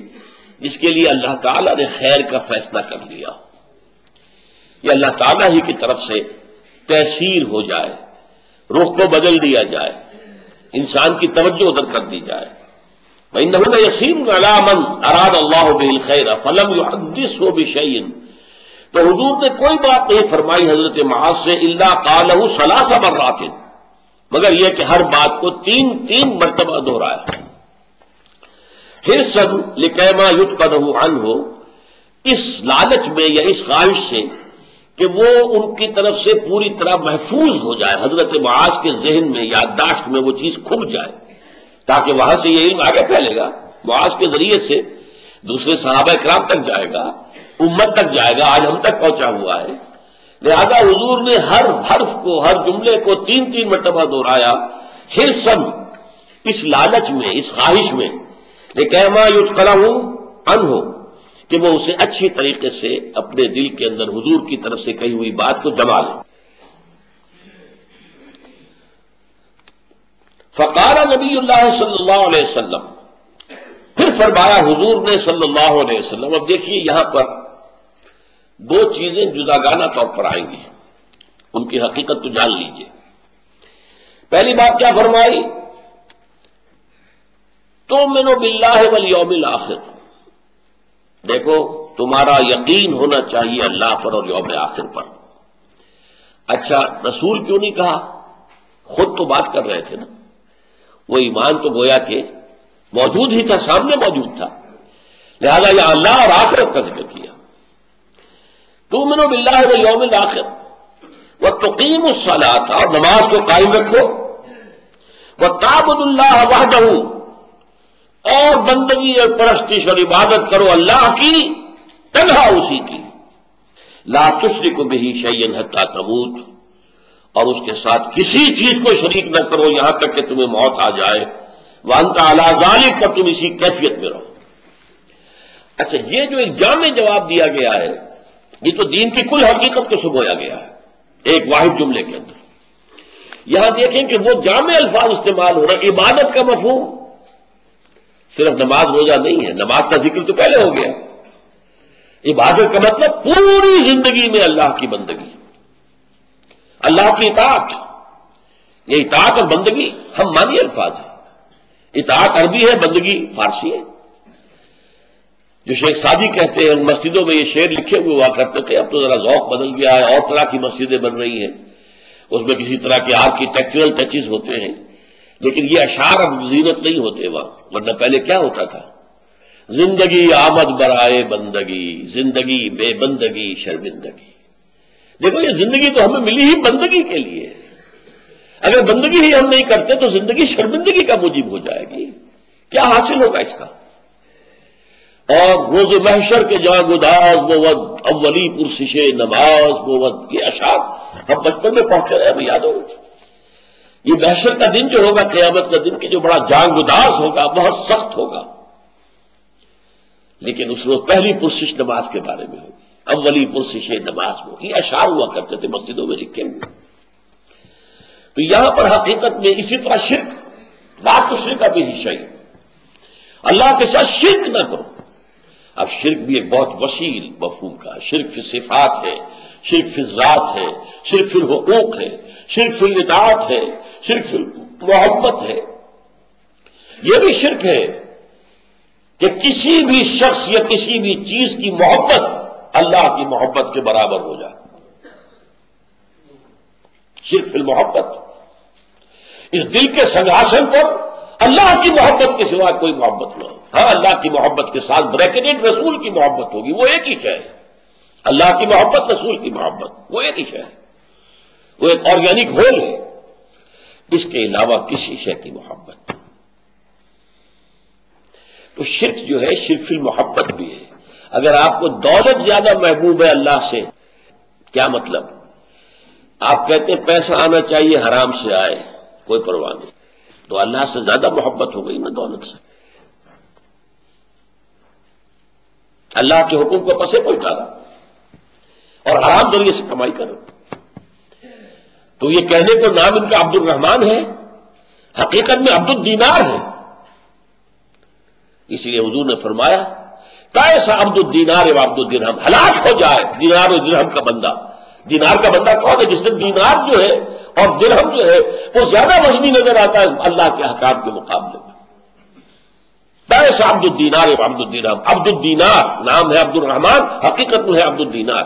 جس کے لیے اللہ تعالیٰ نے خیر کا فیصلہ کر لیا. یہ اللہ تعالیٰ ہی کی طرف سے تیسیر ہو جائے، رخ کو بدل دیا جائے، انسان کی توجہ ادھر کر دی جائے. وَإِنَّهُ لَيَسِيرٌ عَلَىٰ مَنْ أَرَادَ اللَّهُ بِهِ الْخَيْرَ فَلَمْ يُحَدِّثْهُ بِشَيْءٍ. تو حضور نے کوئی بات نہیں فرمائی حضرت معاذ سے الا قالہ 3 مرات، مگر یہ کہ ہر بات کو 3 مرتبہ دہرایا. حرصاً لِكَيْمَا يُتْقَنَهُ عَنْهُ، اس لالچ میں یا اس خواہش سے کہ وہ ان کی طرف سے پوری طرح محفوظ ہو جائے، حضرت معاذ کے ذہن میں یادداشت میں وہ چیز کھل جائے تاکہ وہاں سے یہ علم آگے پھیلے گا، معاذ کے ذریعے سے دوسرے صحابہ کرام تک جائے گا، امت تک جائے گا، آج ہم تک پہنچا ہوا ہے. لہذا حضور نے ہر حرف کو، ہر جملے کو 3 مرتبہ دہرایا. حرصاً، اس لالچ میں، اس خواہش میں، لِكَيْمَا يُتْقَنَهُ عَنْهُ، کہ وہ اسے اچھی طریقے سے اپنے دل کے اندر حضور کی طرف سے کہی ہوئی بات کو جما لے. فقال نبی اللہ صلی اللہ علیہ وسلم، پھر فرمایا حضور نے صلی اللہ علیہ وسلم. اب دیکھیے یہاں پر 2 چیزیں جداگانہ طور پر آئیں گی، ان کی حقیقت تو جان لیجئے. پہلی بات کیا فرمائی؟ تؤمن باللہ والیوم الآخر. دیکھو تمہارا یقین ہونا چاہیے اللہ پر اور یوم آخر پر. اچھا رسول کیوں نہیں کہا؟ خود تو بات کر رہے تھے نا، وہ ایمان تو گویا کہ موجود ہی تھا، سامنے موجود تھا، لہذا یہاں اللہ اور آخرت کا ذکر کیا. تؤمنوا باللہ والیوم الآخر وتقیموا الصلاۃ، اور نماز کو قائم رکھو، وتعبدوا اللہ وحدہ، اور بندگی اور پرستش اور عبادت کرو اللہ کی، تنہا اسی کی. لا تشرکوا بہ شیئا حتی تموت، اور اس کے ساتھ کسی چیز کو شریک نہ کرو یہاں تک کہ تمہیں موت آ جائے. وانت علی ذلک، اور تم اسی کیفیت میں رہو. اچھا یہ جو ایک جامع جواب دیا گیا ہے، یہ تو دین کی کل حقیقت کو سمویا گیا ہے ایک واحد جملے کے اندر. یہاں دیکھیں کہ وہ جامع الفاظ استعمال ہو رہا ہے. عبادت کا مفہوم صرف نماز روزہ نہیں ہے، نماز کا ذکر تو پہلے ہو گیا. عبادت کا مطلب پوری زندگی میں اللہ کی بندگی، اللہ کی اطاعت. یہ اطاعت اور بندگی ہم مانی الفاظ ہیں. اطاعت عربی ہے، بندگی فارسی ہے. جو شیخ سعدی کہتے ہیں مسجدوں میں یہ شعر لکھے ہوئے ہوا کرتے تھے، اب تو ذرا ذوق بدل گیا ہے، اور طرح کی مسجدیں بن رہی ہیں، اس میں کسی طرح کے آرکیٹیکچرل ٹچز ہوتے ہیں، لیکن یہ اشعار اب زینت نہیں ہوتے وہاں. ورنہ پہلے کیا ہوتا تھا؟ زندگی آمد برائے بندگی، زندگی بے بندگی شرمندگی. دیکھو یہ زندگی تو ہمیں ملی ہی بندگی کے لیے، اگر بندگی ہی ہم نہیں کرتے تو زندگی شرمندگی کا موجب ہو جائے گی. کیا حاصل ہوگا اس کا؟ اور روز محشر کے جاں گداز بود اولی پرسش نماز بود، یہ اشعار ہم بچپن میں پڑھتے رہے، ہمیں یاد ہوگا. یہ محشر کا دن جو ہوگا، قیامت کا دن، کہ جو بڑا جان گداز ہوگا، بہت سخت ہوگا، لیکن اس روز پہلی پرسش نماز کے بارے میں ہوگی. اولی پرسش نماز وہ، یہ اشعار ہوا کرتے تھے مسجدوں میں لکھے ہوئے. تو یہاں پر حقیقت میں اسی طرح شرک، لا تشرک بہ شیئا، اللہ کے ساتھ شرک نہ کرو. اب شرک بھی ایک بہت وسیع مفہوم کا ہے. شرک فی صفات ہے، شرک فی ذات ہے، شرک فی الحقوق ہے، شرک فی الاطاعت ہے، شرک فی محبت ہے. یہ بھی شرک ہے کہ کسی بھی شخص یا کسی بھی چیز کی محبت اللہ کی محبت کے برابر ہو جائے. شرک فی المحبت، اس دل کے سنگھاسن پر اللہ کی محبت کے سوا کوئی محبت نہ ہو. ہاں اللہ کی محبت کے ساتھ بریکٹڈ رسول کی محبت ہوگی، وہ ایک ہی شے ہے. اللہ کی محبت، رسول کی محبت، وہ ایک ہی شے ہے، وہ ایک آرگینک ہول ہے. اس کے علاوہ کسی شے کی محبت. تو شرک جو ہے شرک فی المحبت بھی ہے. اگر آپ کو دولت زیادہ محبوب ہے اللہ سے، کیا مطلب؟ آپ کہتے ہیں پیسہ آنا چاہیے حرام سے آئے، کوئی پرواہ نہیں، تو اللہ سے زیادہ محبت ہو گئی نا دولت سے. اللہ کے حکم کو پسے پہنچا رہا اور حرام ذریعے سے کمائی کر رہا. تو یہ کہنے کو نام ان کا عبد الرحمان ہے، حقیقت میں عبد الدینار ہے. اس لیے حضور نے فرمایا کیسا عبد الدینار و عبد الدرہم، ہلاک ہو جائے دینار و درہم کا بندہ. دینار کا بندہ کون ہے؟ جس نے دینار جو ہے اور درہم جو ہے وہ زیادہ وزنی نظر آتا ہے اللہ کے احکام کے مقابلے میں. کیسا عبد الدینار و عبد الدرہم. عبد الدینار نام ہے عبد الرحمان، حقیقت میں ہے عبد الدینار.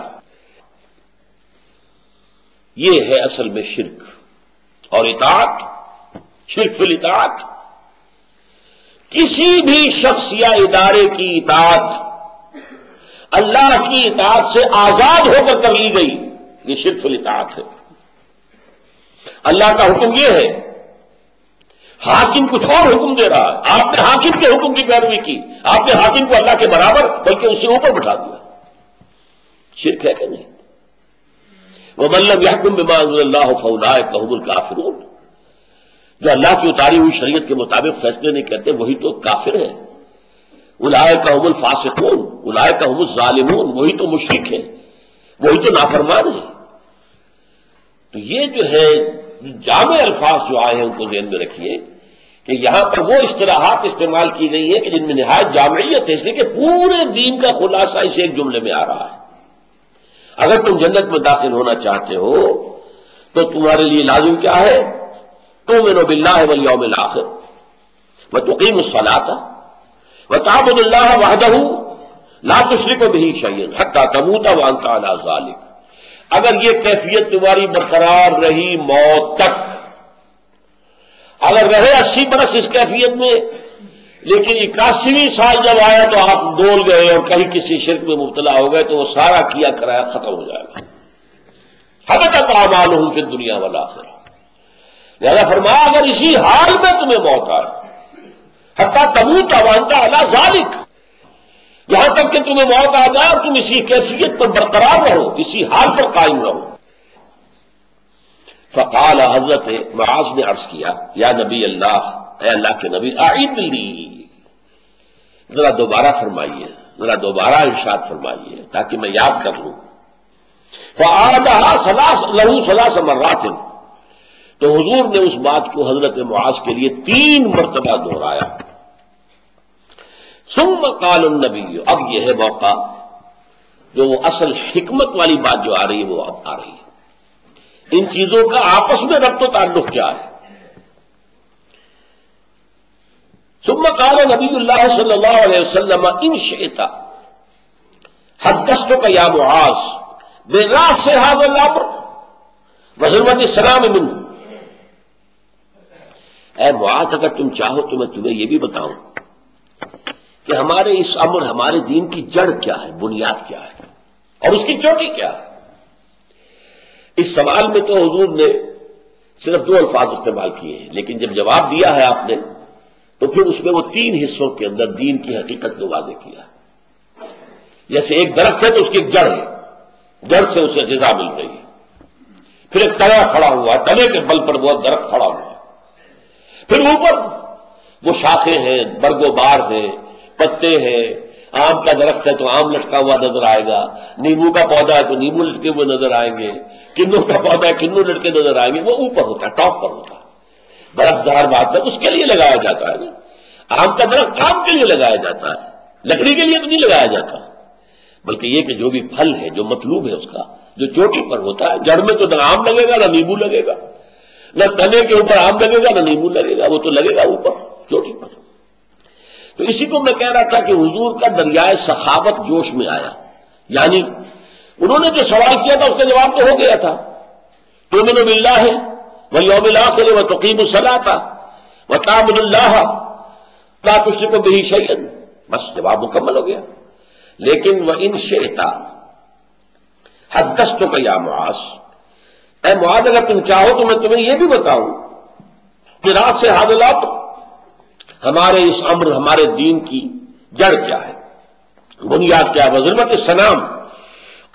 یہ ہے اصل میں شرک. اور اطاعت، شرک فی الاطاعت، کسی بھی شخص یا ادارے کی اطاعت اللہ کی اطاعت سے آزاد ہو کر لی گئی، یہ شرک فی الاطاعت ہے. اللہ کا حکم یہ ہے، حاکم کچھ اور حکم دے رہا ہے، آپ نے حاکم کے حکم کی پیروی کی، آپ نے حاکم کو اللہ کے برابر بلکہ اس سے اوپر بٹھا دیا. شرک ہے کہ نہیں؟ وَمَن لَّمْ يَحْكُم بِمَا أَنزَلَ اللَّهُ فَأُولَٰئِكَ هُمُ الْكَافِرُونَ. جو اللہ کی اتاری ہوئی شریعت کے مطابق فیصلے نہیں کرتے وہی تو کافر ہیں. اولئک هم الفاسقون، اولئک هم الظالمون، وہی تو مشرک ہیں، وہی تو نافرمان ہیں. تو یہ جو ہے جامع الفاظ جو آئے ہیں ان کو ذہن میں رکھیے کہ یہاں پر وہ اصطلاحات استعمال کی گئی ہے کہ جن میں نہایت جامعیت ہے، اس لیے کہ پورے دین کا خلاصہ اس ایک جملے میں آ رہا ہے. اگر تم جنت میں داخل ہونا چاہتے ہو تو تمہارے لیے لازم کیا ہے؟ تؤمنوا باللہ والیوم الآخر وتقیموا الصلاۃ وتعبدوا اللہ وحدہ لا تشرکوا بہ شیئا حتی تموتوا وانتم علی ذلک. اگر یہ کیفیت تمہاری برقرار رہی موت تک، اگر رہے 80 برس اس کیفیت میں، لیکن 81ویں سال جب آیا تو آپ ڈول گئے اور کہیں کسی شرک میں مبتلا ہو گئے تو وہ سارا کیا کرایا ختم ہو جائے گا. حبطت اعمالہم فی الدنیا والآخرہ. لہذا فرمایا اگر اسی حال میں تمہیں موت آئے، حتی تموت وانت علی ذالک، یہاں تک کہ تمہیں موت آ جائے اور تم اسی کیفیت پر برقرار رہو، اسی حال پر قائم رہو. فقال حضرت معاذ نے عرض کیا یا نبی اللہ، اے اللہ کے نبی، اعید لی، ذرا دوبارہ فرمائیے، ذرا دوبارہ ارشاد فرمائیے تاکہ میں یاد کر لوں. فَأَعَادَهَا لَهُ ثَلَاثَ مَرَّاتٍ. تو حضور نے اس بات کو حضرت معاذ کے لیے 3 مرتبہ دہرایا. ثم قال النبی، اب یہ ہے موقع جو وہ اصل حکمت والی بات جو آ رہی ہے وہ اب آ رہی ہے. ان چیزوں کا آپس میں ربط و تعلق کیا ہے؟ ثم قال نبی اللہ صلی اللہ علیہ وسلم ان شئت حدثتک یا معاذ براس هذا الامر وذروة السلام منه. اے معاذ اگر تم چاہو تو میں تمہیں یہ بھی بتاؤں کہ ہمارے اس امر، ہمارے دین کی جڑ کیا ہے، بنیاد کیا ہے اور اس کی چوٹی کیا ہے. اس سوال میں تو حضور نے صرف 2 الفاظ استعمال کیے ہیں، لیکن جب جواب دیا ہے آپ نے تو پھر اس میں وہ 3 حصوں کے اندر دین کی حقیقت کو واضح کیا. جیسے ایک درخت ہے تو اس کی ایک جڑ ہے، جڑ سے اسے غذا مل رہی ہے. پھر ایک تنا کھڑا ہوا ہے، تنے کے بل پر وہ درخت کھڑا ہوا ہے. پھر اوپر وہ شاخیں ہیں، برگ و بار ہیں، پتے ہیں. آم کا درخت ہے تو آم لٹکا ہوا نظر آئے گا، نیمبو کا پودا ہے تو نیمبو لٹکے ہوئے نظر آئیں گے، کنوں کا پودا ہے کنوں لٹکے نظر آئیں گے. وہ اوپر ہوتا ہے، ٹاپ پر ہوتا ہے. درخت ظاہر بات ہے اس کے لیے لگایا جاتا ہے نا. آم کا درخت آم کے لیے لگایا جاتا ہے، لکڑی کے لیے تو نہیں لگایا جاتا. بلکہ یہ کہ جو بھی پھل ہے، جو مطلوب ہے اس کا، جو چوٹی پر ہوتا ہے، جڑ میں تو نہ آم لگے گا نہ نیمبو لگے گا. نہ تنے کے اوپر آم لگے گا نہ نیمبو لگے گا، وہ تو لگے گا اوپر چوٹی پر۔ تو اسی کو میں کہہ رہا تھا کہ حضور کا دریائے سخاوت جوش میں آیا، یعنی انہوں نے جو سوال کیا تھا اس کا جواب تو ہو گیا تھا، تؤمن باللہ والیوم الآخر وتقیم الصلاۃ وتعبد اللہ لا تشرک بہ شیئا، بس جواب مکمل ہو گیا۔ لیکن وإن شئت حدثتک یا معاذ، اے معاذ اگر تم چاہو تو میں تمہیں یہ بھی بتاؤں کہ راز سے حاضرات ہمارے اس امر ہمارے دین کی جڑ کیا ہے، بنیاد کیا ہے، ظلمت السلام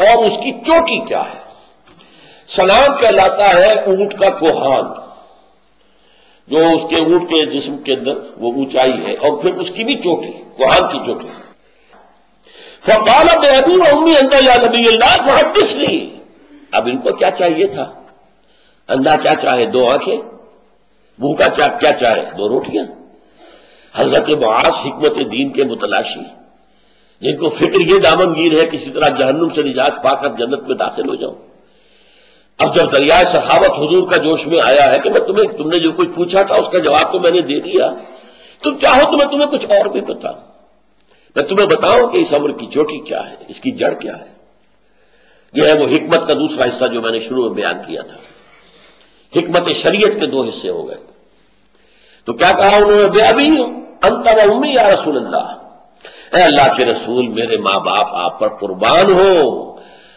اور اس کی چوٹی کیا ہے۔ سلام کہلاتا ہے اونٹ کا کوہان، جو اس کے اونٹ کے جسم کے اندر وہ اونچائی ہے، اور پھر اس کی بھی چوٹی، کوہان کی چوٹی۔ فقال بأبي وأمي أنت يا نبي الله فحدثني، اب ان کو کیا چاہیے تھا؟ اندھا کیا چاہے؟ دو آنکھیں، بھوکا کیا چاہے؟ دو روٹیاں۔ حضرت معاذ حکمت دین کے متلاشی، جن کو فکر یہ دامنگیر ہے کسی طرح جہنم سے نجات پا کر جنت میں داخل ہو جاؤں، اب جب دریائے سخاوت حضور کا جوش میں آیا ہے کہ میں تم نے جو کچھ پوچھا تھا اس کا جواب تو میں نے دے دیا، تم چاہو تو میں تمہیں کچھ اور بھی بتاؤں، میں تمہیں بتاؤں کہ اس امر کی چوٹی کیا ہے، اس کی جڑ کیا ہے۔ یہ ہے وہ حکمت کا دوسرا حصہ جو میں نے شروع میں بیان کیا تھا۔ حکمت شریعت کے دو حصے ہو گئے۔ تو کیا کہا انہوں نے؟ بأبی انت و امی یا رسول اللہ، اے اللہ کے رسول میرے ماں باپ آپ پر قربان ہو،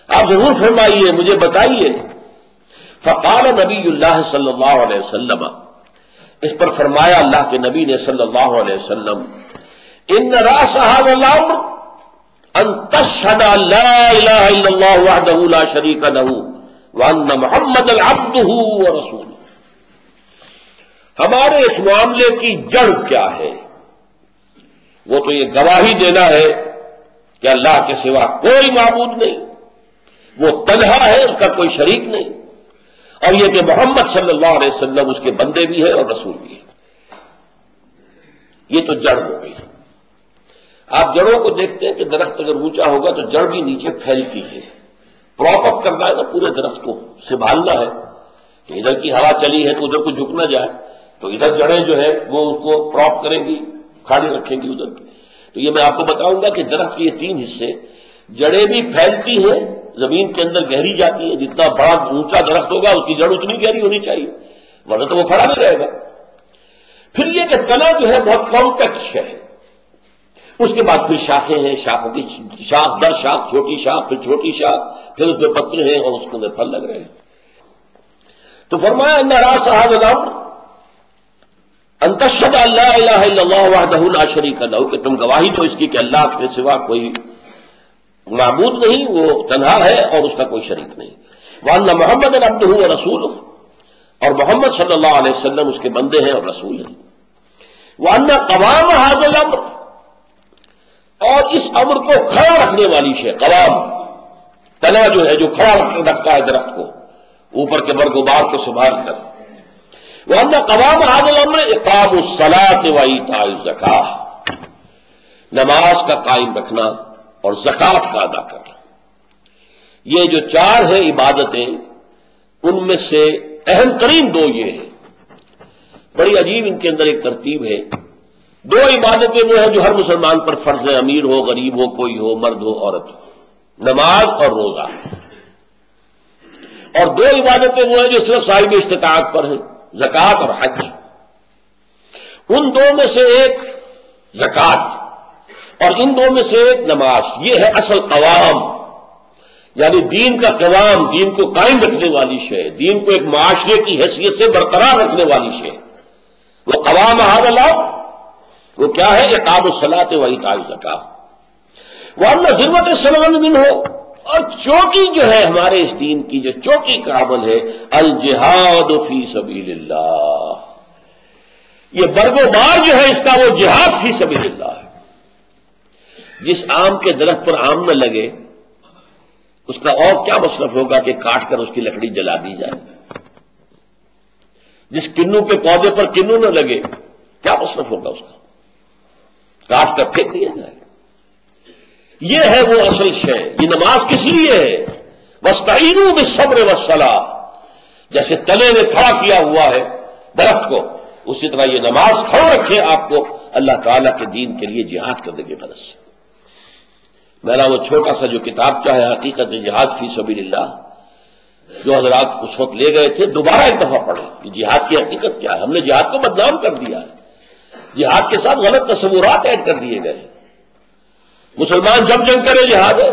آپ ضرور فرمائیے، مجھے بتائیے۔ فقال نبی اللہ صلی اللہ علیہ وسلم، اس پر فرمایا اللہ کے نبی نے صلی اللہ علیہ وسلم، ان راس هذا الامر ان تشهد ان لا اله الا الله وحده لا شريك له وان محمدا عبده ورسوله۔ ہمارے اس معاملے کی جڑ کیا ہے؟ وہ تو یہ گواہی دینا ہے کہ اللہ کے سوا کوئی معبود نہیں، وہ تنہا ہے، اس کا کوئی شریک نہیں، اور یہ کہ محمد صلی اللہ علیہ وسلم اس کے بندے بھی ہے اور رسول بھی ہے۔ یہ تو جڑ ہو گئی۔ آپ جڑوں کو دیکھتے ہیں کہ درخت اگر اونچا ہوگا تو جڑ بھی نیچے پھیلتی ہے، پراپ اپ کرنا ہے نا، پورے درخت کو سنبھالنا ہے کہ ادھر کی ہوا چلی ہے تو ادھر کو جھک نہ جائے، تو ادھر جڑیں جو ہے وہ اس کو پراپ کریں گی، کھڑی رکھیں گی ادھر کی۔ تو یہ میں آپ کو بتاؤں گا کہ درخت کے یہ تین حصے، جڑیں بھی پھیلتی ہیں، زمین کے اندر گہری جاتی ہیں، جتنا بڑا اونچا درخت ہوگا اس کی جڑ اتنی گہری ہونی چاہیے، ورنہ تو وہ کھڑا نہیں رہے گا۔ پھر یہ کہ تنا جو ہے بہت کمپیکٹ ہے، اس کے بعد پھر شاخیں ہیں، شاخوں کی شاخ در شاخ، چھوٹی شاخ پھر چھوٹی شاخ، پھر اس میں پترے ہیں اور اس کے اندر پھل لگ رہے ہیں۔ تو فرمایا ان راس هذا الامر ان تشهد ان لا الہ الا اللہ وحدہ لا شریک لہ، کہ تم گواہی دو اس کی کہ اللہ کے سوا کوئی معبود نہیں، وہ تنہا ہے اور اس کا کوئی شریک نہیں، وان محمد عبدہ ورسولہ، اور محمد صلی اللہ علیہ وسلم اس کے بندے ہیں اور رسول ہیں، وان قوام هذا الامر، اور اس امر کو کھڑا رکھنے والی شے، قوام تنا جو ہے جو کھڑا رکھتا ہے درخت کو، اوپر کے برگ و بار کو سنبھال کر، وَأَنَّ قَوَامَ هَذَا الْأَمْرِ إِقَامُ الصَّلَاةِ وَإِيتَاءُ الزَّكَاةِ، نماز کا قائم رکھنا اور زکوٰۃ کا ادا کرنا۔ یہ جو چار ہیں عبادتیں، ان میں سے اہم ترین دو یہ ہیں۔ بڑی عجیب ان کے اندر ایک ترتیب ہے۔ دو عبادتیں وہ ہیں جو ہر مسلمان پر فرض ہے، امیر ہو، غریب ہو، کوئی ہو، مرد ہو، عورت ہو، نماز اور روزہ۔ اور دو عبادتیں وہ ہیں جو صرف صاحب استطاعت پر ہیں، زکوٰۃ اور حج۔ ان دو میں سے ایک زکوٰۃ اور ان دو میں سے ایک نماز، یہ ہے اصل قوام، یعنی دین کا قوام، دین کو قائم رکھنے والی شے، دین کو ایک معاشرے کی حیثیت سے برقرار رکھنے والی شے۔ وہ قوام هذا الامر، وہ کیا ہے؟ اقام الصلاۃ وایتاء الزکاۃ۔ وان ذروۃ السلام منہ، اور چوٹی جو ہے ہمارے اس دین کی، جو چوٹی کا عمل ہے، الجہاد فی سبیل اللہ، یہ برگ و بار جو ہے اس کا وہ جہاد فی سبیل اللہ ہے۔ جس آم کے درخت پر آم نہ لگے اس کا اور کیا مصرف ہوگا کہ کاٹ کر اس کی لکڑی جلا دی جائے؟ جس کنو کے پودے پر کنو نہ لگے کیا مصرف ہوگا اس کا؟ کاٹ کر پھینک دیا جائے۔ یہ ہے وہ اصل شے۔ یہ نماز کس لیے ہے؟ وَاسْتَعِينُوا بِالصَّبْرِ وَالصَّلَاةِ، جیسے تلے نے کھڑا کیا ہوا ہے درخت کو، اسی طرح یہ نماز کھڑا رکھے آپ کو اللہ تعالیٰ کے دین کے لیے جہاد کرنے کی غرض سے۔ میرا وہ چھوٹا سا جو کتاب چاہے حقیقت جہاد فی سبیل اللہ، جو حضرات اس وقت لے گئے تھے، دوبارہ ایک دفعہ پڑھیں کہ جہاد کی حقیقت کیا ہے۔ ہم نے جہاد کو بدنام کر دیا ہے، جہاد کے ساتھ غلط تصورات ایڈ کر دیے گئے۔ مسلمان جب جنگ کرے جہاد ہے،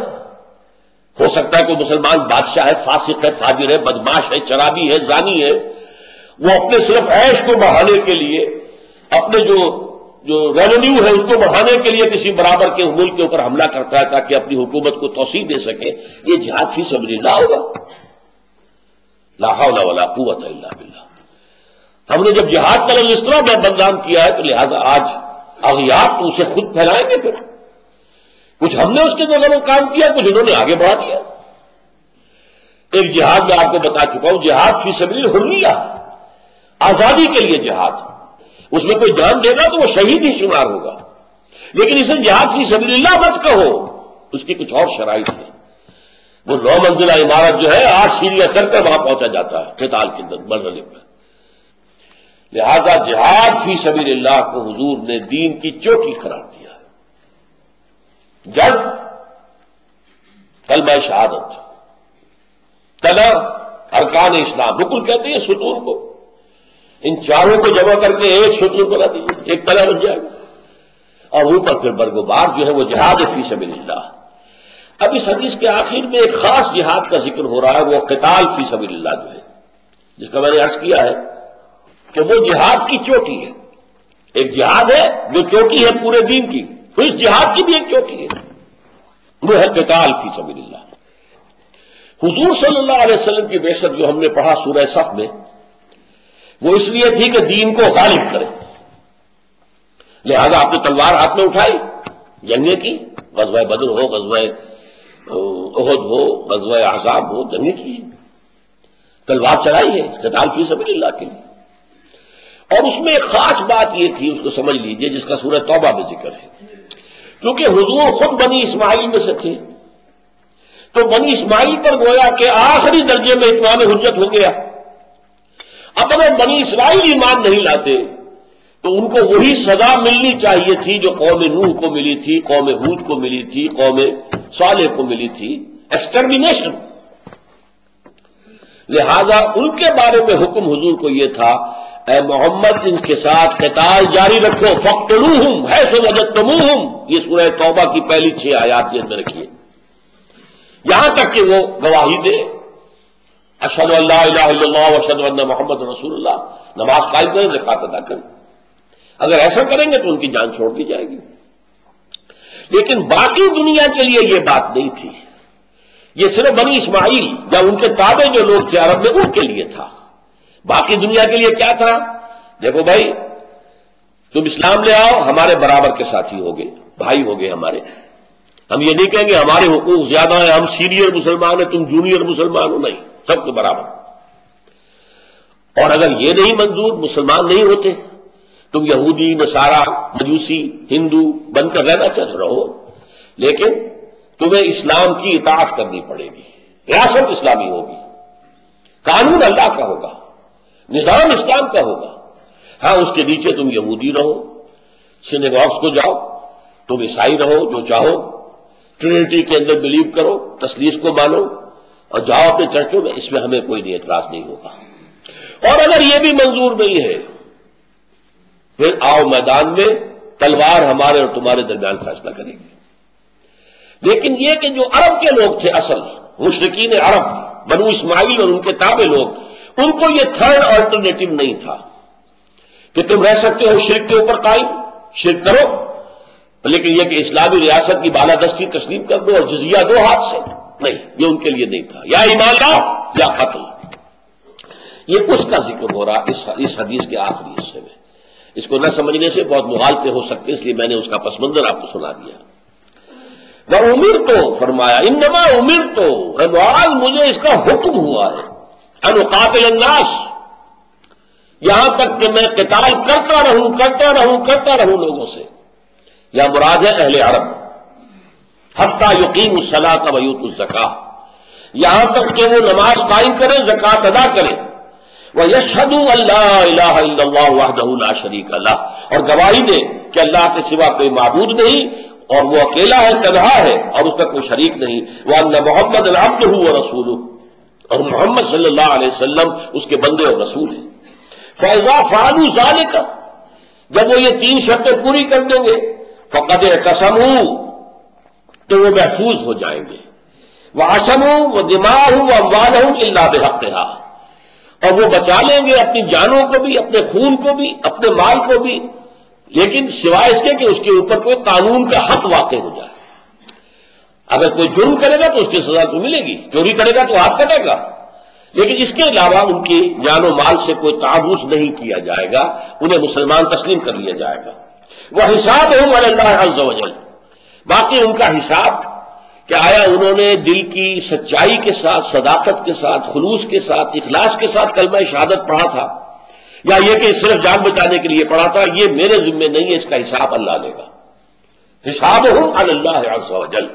ہو سکتا ہے کوئی مسلمان بادشاہ ہے، فاسق ہے، فاجر ہے، بدماش ہے، شرابی ہے، زانی ہے، وہ اپنے صرف عیش کو بڑھانے کے لیے، اپنے جو ریونیو ہے اس کو بڑھانے کے لیے کسی برابر کے ملک کے اوپر حملہ کرتا ہے تاکہ اپنی حکومت کو توسیع دے سکے، یہ جہاد فی سبیل اللہ ہوگا؟ لا حول ولا قوت الا باللہ۔ ہم نے جب جہاد کا لفظ اس طرح بدنام کیا ہے تو لہذا آج اغیار تو اسے خود پھیلائیں گے، پھر کچھ ہم نے اس کے نظر میں کام کیا، کچھ انہوں نے آگے بڑھا دیا۔ ایک جہاد میں آپ کو بتا چکا ہوں، جہاد فی سبیل حریہ، آزادی کے لیے جہاد، اس میں کوئی جان دے گا تو وہ شہید ہی شمار ہوگا، لیکن اسے جہاد فی سبیل اللہ مت کہو، اس کی کچھ اور شرائط ہے۔ وہ 9 منزلہ عمارت جو ہے 8 سیڑھیاں چڑھ کر وہاں پہنچا جاتا ہے قتال کے اندر مرحلے میں۔ لہذا جہاد فی سبیل اللہ کو حضور نے دین کی چوٹی قرار دیا ہے۔ جڑ کلمہ شہادت، کلا ارکان اسلام، رکن کہتے ہیں ستون کو، ان چاروں کو جمع کر کے ایک ستون بنا دیجیے، ایک کلا بن جائے گا، اور اوپر پھر برگوبار جو ہے وہ جہاد فی سبیل اللہ۔ اب اس حدیث کے آخر میں ایک خاص جہاد کا ذکر ہو رہا ہے، وہ قتال فی سبیل اللہ جو ہے، جس کا میں نے عرض کیا ہے کہ وہ جہاد کی چوٹی ہے۔ ایک جہاد ہے جو چوٹی ہے پورے دین کی، تو اس جہاد کی بھی ایک چوٹی ہے، وہ ہے قتال فی سبیل اللہ۔ حضور صلی اللہ علیہ وسلم کی بعثت جو ہم نے پڑھا سورہ صف میں، وہ اس لیے تھی کہ دین کو غالب کرے، لہذا آپ نے تلوار ہاتھ میں اٹھائی، جنگیں کی، غزوہ بدر ہو، غزوہ احد ہو، غزوہ احزاب ہو، جنگیں کی، تلوار چلائی ہے قتال فی سبیل اللہ کے لیے۔ اور اس میں ایک خاص بات یہ تھی، اس کو سمجھ لیجئے، جس کا سورہ توبہ میں ذکر ہے، کیونکہ حضور خود بنی اسماعیل میں سے تھے، تو بنی اسماعیل پر گویا کہ آخری درجے میں اتمام حجت ہو گیا۔ اب اگر بنی اسرائیل ایمان نہیں لاتے تو ان کو وہی سزا ملنی چاہیے تھی جو قوم نوح کو ملی تھی، قوم ہود کو ملی تھی، قوم صالح کو ملی تھی، ایکسٹرمینیشن۔ لہذا ان کے بارے میں حکم حضور کو یہ تھا، اے محمد ان کے ساتھ قتال جاری رکھو، فاقتلوہم حیث وجدتموہم، یہ سورہ توبہ کی پہلی 6 آیات یاد میں رکھیے، یہاں تک کہ وہ گواہی دے، اشہد ان لا الہ الا اللہ واشہد ان محمد رسول اللہ، نماز قائم کریں، زکوٰۃ ادا کریں۔ اگر ایسا کریں گے تو ان کی جان چھوڑ دی جائے گی۔ لیکن باقی دنیا کے لیے یہ بات نہیں تھی، یہ صرف بنی اسماعیل یا ان کے تابع جو لوگ تھے عرب میں ان کے لیے تھا۔ باقی دنیا کے لیے کیا تھا؟ دیکھو بھائی، تم اسلام لے آؤ، ہمارے برابر کے ساتھی ہوگے، بھائی ہوگے ہمارے، ہم یہ نہیں کہیں گے ہمارے حقوق زیادہ ہیں، ہم سینئر مسلمان ہیں تم جونیئر مسلمان ہو، نہیں، سب کے برابر۔ اور اگر یہ نہیں منظور، مسلمان نہیں ہوتے، تم یہودی، نصارہ، مجوسی، ہندو بن کر رہنا چاہتے رہو، لیکن تمہیں اسلام کی اطاعت کرنی پڑے گی، ریاست اسلامی ہوگی، قانون اللہ کا ہوگا، نظام اسلام کا ہوگا۔ ہاں اس کے نیچے تم یہودی رہو، سینیگاگز کو جاؤ، تم عیسائی رہو، جو چاہو، ٹرینٹی کے اندر بلیو کرو، تثلیث کو مانو، اور جاؤ اپنے چرچوں میں، اس میں ہمیں کوئی نہیں اعتراض نہیں ہوگا۔ اور اگر یہ بھی منظور نہیں ہے پھر آؤ میدان میں، تلوار ہمارے اور تمہارے درمیان فیصلہ کرے گی۔ لیکن یہ کہ جو عرب کے لوگ تھے، اصل مشرکین عرب، بنو اسماعیل اور ان کے تابع لوگ، ان کو یہ تھرڈ آلٹرنیٹو نہیں تھا کہ تم رہ سکتے ہو شرک کے اوپر قائم، شرک کرو، لیکن یہ کہ اسلامی ریاست کی بالادستی تسلیم کر دو اور جزیہ دو ہاتھ سے، نہیں، یہ ان کے لیے نہیں تھا، یا ایمان لاؤ یا قتل۔ یہ اس کا ذکر ہو رہا اس حدیث کے آخری حصے میں۔ اس کو نہ سمجھنے سے بہت مغالطے ہو سکتے، اس لیے میں نے اس کا پس منظر آپ کو سنا دیا۔ وَأُمِرْتُ، فرمایا انما امرت، معاذ مجھے اس کا حکم ہوا ہے، ان اقاتل الناس، یہاں تک کہ میں قتال کرتا رہوں لوگوں سے، یا مراد ہے اہل عرب، حتی یقیموا الصلاۃ ویؤتوا الزکاۃ، یہاں تک کہ وہ نماز قائم کریں، زکوٰۃ ادا کریں، وَيَشْهَدُوا أَن لَّا إِلَٰهَ إِلَّا اللَّهُ وَحْدَهُ لَا شَرِيكَ لَهُ، اور گواہی دے کہ اللہ کے سوا کوئی معبود نہیں اور وہ اکیلا ہے، تنہا ہے اور اس کا کوئی شریک نہیں، وَأَنَّ مُحَمَّدًا عَبْدُهُ وَرَسُولُهُ، اور محمد صلی اللہ علیہ وسلم اس کے بندے اور رسول ہیں۔ فَإِذَا فَعَلُوا ذَلِكَ، جب وہ یہ تین شرطیں پوری کر دیں گے، فَقَدْ اعْتَصَمُوا، تو وہ محفوظ ہو جائیں گے، وَعَصَمُوا وَدِمَاءَهُمْ وَأَمْوَالَهُمْ إِلَّا بِحَقِّهَا، اور وہ بچا لیں گے اپنی جانوں کو بھی، اپنے خون کو بھی، اپنے مال کو بھی، لیکن سوائے اس کے کہ اس کے اوپر کوئی قانون کا حق واقع ہو جائے۔ اگر کوئی جرم کرے گا تو اس کی سزا تو ملے گی، چوری کرے گا تو ہاتھ کٹے گا، لیکن اس کے علاوہ ان کی جان و مال سے کوئی تعاوض نہیں کیا جائے گا، انہیں مسلمان تسلیم کر لیا جائے گا۔ وَحِسَابُهُمْ عَلَى اللَّهِ عَزَّ وَجَلَّ، باقی ان کا حساب کہ آیا انہوں نے دل کی سچائی کے ساتھ، صداقت کے ساتھ، خلوص کے ساتھ، اخلاص کے ساتھ کلمہ شہادت پڑھا تھا، یا یہ کہ صرف جان بچانے کے لیے پڑھا تھا، یہ میرے ذمہ نہیں ہے، اس کا حساب اللہ لے گا۔ حسابهم علی اللہ عز وجل،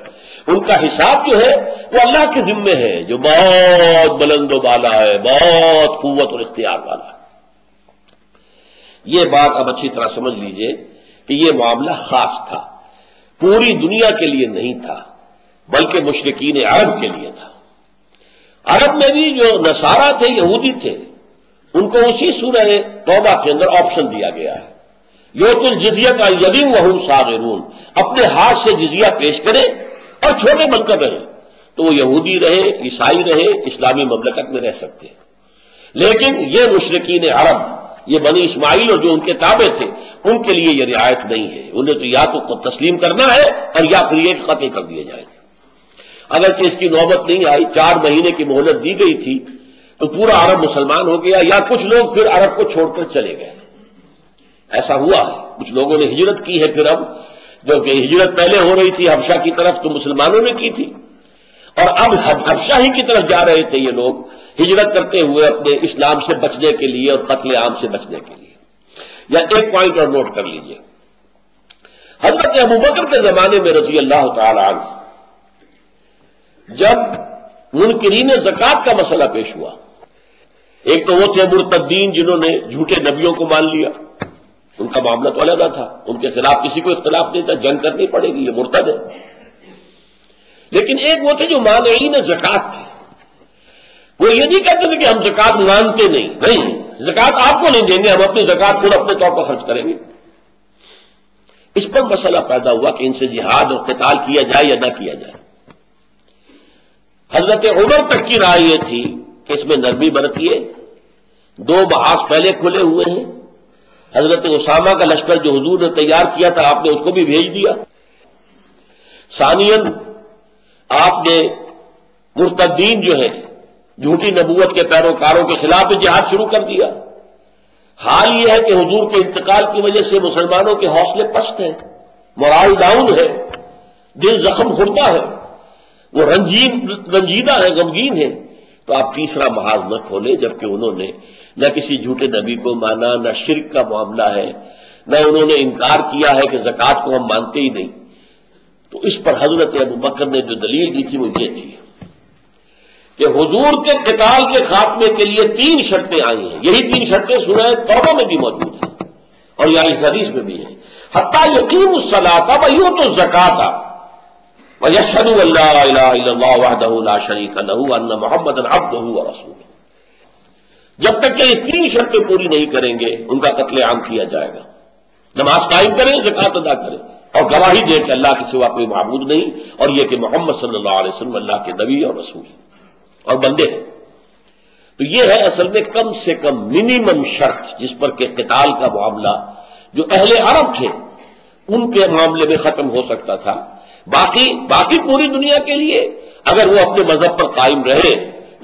ان کا حساب جو ہے وہ اللہ کے ذمے ہے، جو بہت بلند و بالا ہے، بہت قوت اور اختیار والا ہے۔ یہ بات اب اچھی طرح سمجھ لیجئے کہ یہ معاملہ خاص تھا، پوری دنیا کے لیے نہیں تھا، بلکہ مشرکین عرب کے لیے تھا۔ عرب میں بھی جو نصارہ تھے، یہودی تھے، ان کو اسی سورہ توبہ کے اندر آپشن دیا گیا ہے، یؤتوا الجزیۃ عن ید وہم صاغرون، اپنے ہاتھ سے جزیہ پیش کریں اور چھوٹے بن کر رہیں، تو وہ یہودی رہے، عیسائی رہے، اسلامی مملکت میں رہ سکتے ہیں۔ لیکن یہ مشرکین عرب، یہ بنی اسماعیل اور جو ان کے تابع تھے، ان کے لیے یہ رعایت نہیں ہے، انہیں تو یا تو خود تسلیم کرنا ہے اور یا پھر یہ قتل کر دیے جائیں گے۔ اگرچہ اس کی نوبت نہیں آئی، 4 مہینے کی مہلت دی گئی تھی تو پورا عرب مسلمان ہو گیا، یا کچھ لوگ پھر عرب کو چھوڑ کر چلے گئے، ایسا ہوا ہے۔ کچھ لوگوں نے ہجرت کی ہے پھر اب، جو کہ ہجرت پہلے ہو رہی تھی حبشہ کی طرف تو مسلمانوں نے کی تھی، اور اب حبشہ ہی کی طرف جا رہے تھے یہ لوگ، ہجرت کرتے ہوئے اپنے اسلام سے بچنے کے لیے اور قتل عام سے بچنے کے لیے۔ یا ایک پوائنٹ اور نوٹ کر لیجئے، حضرت ابوبکر کے زمانے میں رضی اللہ تعالی عنہ، جب منکرین زکوٰۃ کا مسئلہ پیش ہوا، ایک تو وہ تھے مرتدین جنہوں نے جھوٹے نبیوں کو مان لیا، ان کا معاملہ تو علیحدہ تھا، ان کے خلاف کسی کو اختلاف نہیں تھا، جنگ کرنی پڑے گی، یہ مرتد ہے۔ لیکن ایک وہ تھے جو مانعین زکوٰۃ تھے، وہ یہ نہیں کہتے تھے کہ ہم زکوٰۃ مانتے نہیں، زکوٰۃ آپ کو نہیں دیں گے، ہم اپنی زکوٰۃ خود اپنے طور پر خرچ کریں گے۔ اس پر مسئلہ پیدا ہوا کہ ان سے جہاد اور قتال کیا جائے یا نہ کیا جائے۔ حضرت عمر تک کی رائے یہ تھی کہ اس میں نرمی برتیے، 2 محاذ پہلے کھلے ہوئے ہیں، حضرت اسامہ کا لشکر جو حضور نے تیار کیا تھا آپ نے اس کو بھی بھیج دیا، ثانیاً آپ نے مرتدین جو ہے جھوٹی نبوت کے پیروکاروں کے خلاف بھی جہاد شروع کر دیا۔ حال یہ ہے کہ حضور کے انتقال کی وجہ سے مسلمانوں کے حوصلے پست ہیں، مورال ڈاؤن ہے، دل زخم خوردہ ہے، وہ رنجیدہ ہے، غمگین ہے، تو آپ تیسرا محاذ نہ کھولیں، جبکہ انہوں نے نہ کسی جھوٹے نبی کو مانا، نہ شرک کا معاملہ ہے، نہ انہوں نے انکار کیا ہے کہ زکوٰۃ کو ہم مانتے ہی نہیں۔ تو اس پر حضرت ابوبکر نے جو دلیل دی تھی وہ یہ تھی کہ حضور کے قتال کے خاتمے کے لیے 3 شرطیں آئی ہیں، یہی 3 شرطیں سورہ توبہ میں بھی موجود ہیں اور یہ اس حدیث میں بھی ہے، حتیٰ یقیموا الصلاۃ ویؤتوا الزکاۃ ویشہدوا ان لا الہ الا اللہ وحدہ لا شریک لہ وان محمدا عبدہ ورسولہ۔ جب تک کہ یہ 3 شرطیں پوری نہیں کریں گے ان کا قتل عام کیا جائے گا۔ نماز قائم کریں، زکوٰۃ ادا کریں، اور گواہی دے کہ اللہ کے سوا کوئی معبود نہیں، اور یہ کہ محمد صلی اللہ علیہ وسلم اللہ کے نبی اور رسول اور بندے ہیں۔ تو یہ ہے اصل میں کم سے کم منیمم شرط جس پر کہ قتال کا معاملہ جو اہل عرب تھے ان کے معاملے میں ختم ہو سکتا تھا۔ باقی پوری دنیا کے لیے اگر وہ اپنے مذہب پر قائم رہے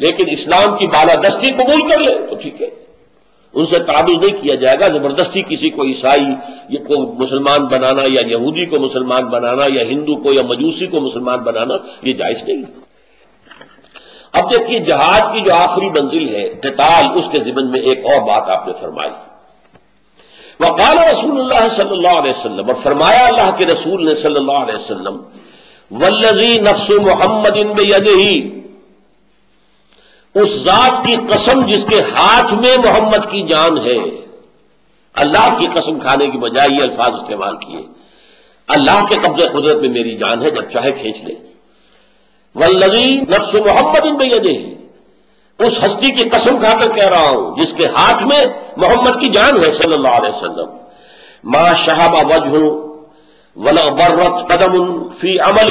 لیکن اسلام کی بالادستی قبول کر لے تو ٹھیک ہے، ان سے تعاون نہیں کیا جائے گا۔ زبردستی کسی کو عیسائی کو مسلمان بنانا یا یہودی کو مسلمان بنانا یا ہندو کو یا مجوسی کو مسلمان بنانا یہ جائز نہیں ہے۔ اب دیکھیے جہاد کی جو آخری منزل ہے قتال، اس کے ضمن میں ایک اور بات آپ نے فرمائی، وقال رسول اللہ صلی اللہ علیہ وسلم، اور فرمایا اللہ کے رسول نے صلی اللہ علیہ وسلم، والذی نفس محمد بیدہ، اس ذات کی قسم جس کے ہاتھ میں محمد کی جان ہے. اللہ کی قسم کھانے کی بجائے یہ الفاظ استعمال کیے. اللہ کے قبضہ قدرت میں میری جان ہے، جب چاہے کھینچ لے. والذی نفس محمد بیدہ، اس ہستی کی قسم کھا کر کہہ رہا ہوں جس کے ہاتھ میں محمد کی جان ہے صلی اللہ علیہ وسلم. ما شہب وجہ ولا برت قدم فی عمل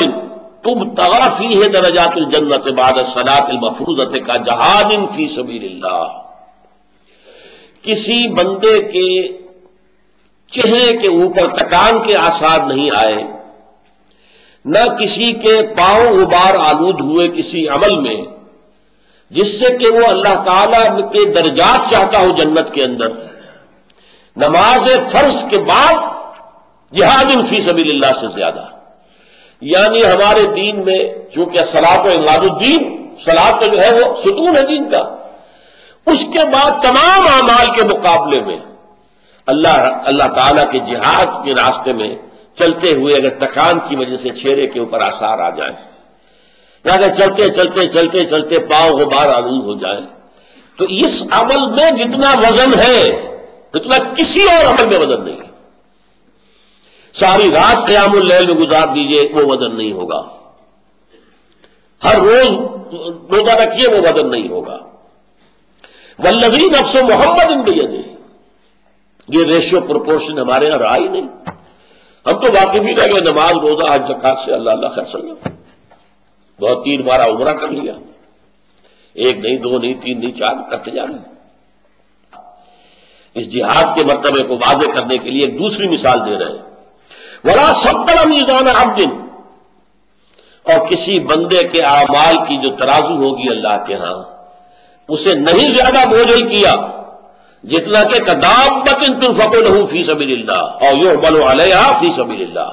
تبتغى فیہ درجات الجنت بعد الصلاۃ المفروضۃ کا جہاد فی سبیل اللہ. کسی بندے کے چہرے کے اوپر تکان کے آثار نہیں آئے، نہ کسی کے پاؤں غبار آلود ہوئے کسی عمل میں جس سے کہ وہ اللہ تعالیٰ کے درجات چاہتا ہو جنت کے اندر، نماز فرض کے بعد جہاد فی سبیل اللہ سے زیادہ. یعنی ہمارے دین میں چونکہ صلاۃ و عماد الدین، صلاۃ تو جو ہے وہ ستون ہے دین کا، اس کے بعد تمام اعمال کے مقابلے میں اللہ تعالیٰ کے جہاد کے راستے میں چلتے ہوئے اگر تکان کی وجہ سے چہرے کے اوپر آثار آ جائیں یا اگر چلتے چلتے چلتے چلتے پاؤں غبار آلود ہو جائے، تو اس عمل میں جتنا وزن ہے اتنا کسی اور عمل میں وزن نہیں ہے. ساری رات قیام اللیل میں گزار دیجئے وہ وزن نہیں ہوگا. ہر روز روزہ رکھیے وہ وزن نہیں ہوگا. والذی نفس محمد بیدہ، یہ ریشیو پروپورشن ہمارے یہاں رہا ہی نہیں. ہم تو واقف ہی رہ گئے نماز روزہ حج زکات سے، اللہ اللہ خیر سلم. بہت 3 بار عمرہ کر لیا، 1 نہیں 2 نہیں 3 نہیں 4 کرتے جا رہے ہیں. اس جہاد کے مرتبے کو واضح کرنے کے لیے ایک دوسری مثال دے رہے ہیں. ولا ثقل میزان عبد، اور کسی بندے کے اعمال کی جو ترازو ہوگی اللہ کے ہاں اسے نہیں زیادہ بوجھل کیا جتنا کہ کدابۃ تنفق له فی سبیل اللہ اور یحمل علیہا فی سبیل اللہ،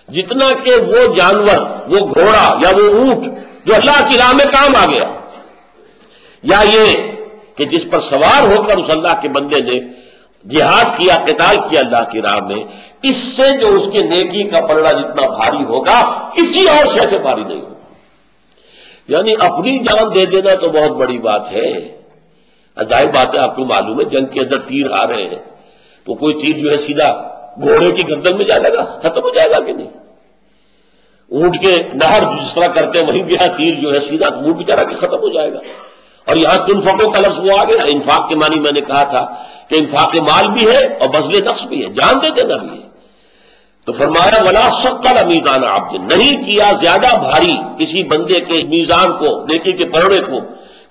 جتنا کہ وہ جانور، وہ گھوڑا یا وہ اونٹ جو اللہ کی راہ میں کام آ گیا، یا یہ کہ جس پر سوار ہو کر اس اللہ کے بندے نے جہاد کیا، قتال کیا اللہ کی راہ میں، اس سے جو اس کی نیکی کا پلڑا جتنا بھاری ہوگا کسی اور شے سے بھاری نہیں ہوگا. یعنی اپنی جان دے دینا تو بہت بڑی بات ہے. ظاہر بات ہے آپ کو معلوم ہے جنگ کے اندر تیر آ رہے ہیں تو کوئی تیر جو ہے سیدھا گھوڑے کی گردن میں جائے گا، ختم ہو جائے گا کہ نہیں. اونٹ کے نہر جس طرح کرتے ہیں وہیں گیا تیر جو ہے سیدھا اونٹ بیچارہ کہ ختم ہو جائے گا. اور یہاں تنفقوں کا لفظ وہ آ گیا. انفاق کے معنی میں نے کہا تھا کہ انفاق مال بھی ہے اور بذل نفس بھی ہے، جان دے دینا بھی ہے. تو فرمایا ولا ثقل میزان عبد، نہیں کیا زیادہ بھاری کسی بندے کے میزان کو، نیکی کے پلڑے کو،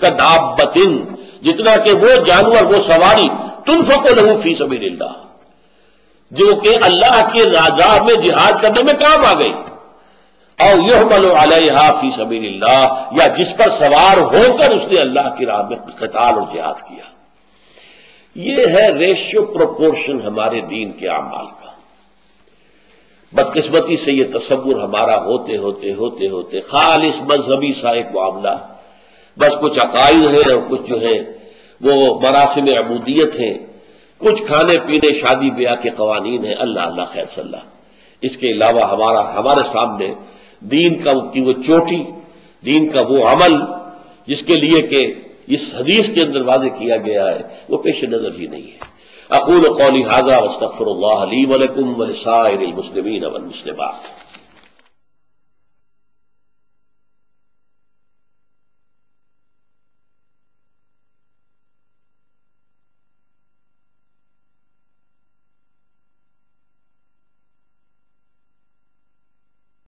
کدابۃ، جتنا کہ وہ جانور، وہ سواری، تنفق له فی سبیل اللہ، جو کہ اللہ کے راہ میں جہاد کرنے میں کام آ گئی، اور یحمل علیہا فی سبیل اللہ، یا جس پر سوار ہو کر اس نے اللہ کی راہ میں قتال اور جہاد کیا. یہ ہے ریشیو پروپورشن ہمارے دین کے اعمال کا. بدقسمتی سے یہ تصور ہمارا ہوتے ہوتے ہوتے ہوتے خالص مذہبی سا ایک معاملہ، بس کچھ عقائد ہیں اور کچھ جو ہے وہ مراسم عبودیت ہیں، کچھ کھانے پینے شادی بیاہ کے قوانین ہیں. اللہ اللہ خیر صلی اللہ. اس کے علاوہ ہمارے سامنے دین کا کی وہ چوٹی، دین کا وہ عمل جس کے لیے کہ اس حدیث کے اندر واضح کیا گیا ہے وہ پیش نظر ہی نہیں ہے. اقول قولی ھذا واستغفر اللہ لی ولکم ولسائر المسلمین والمسلمات.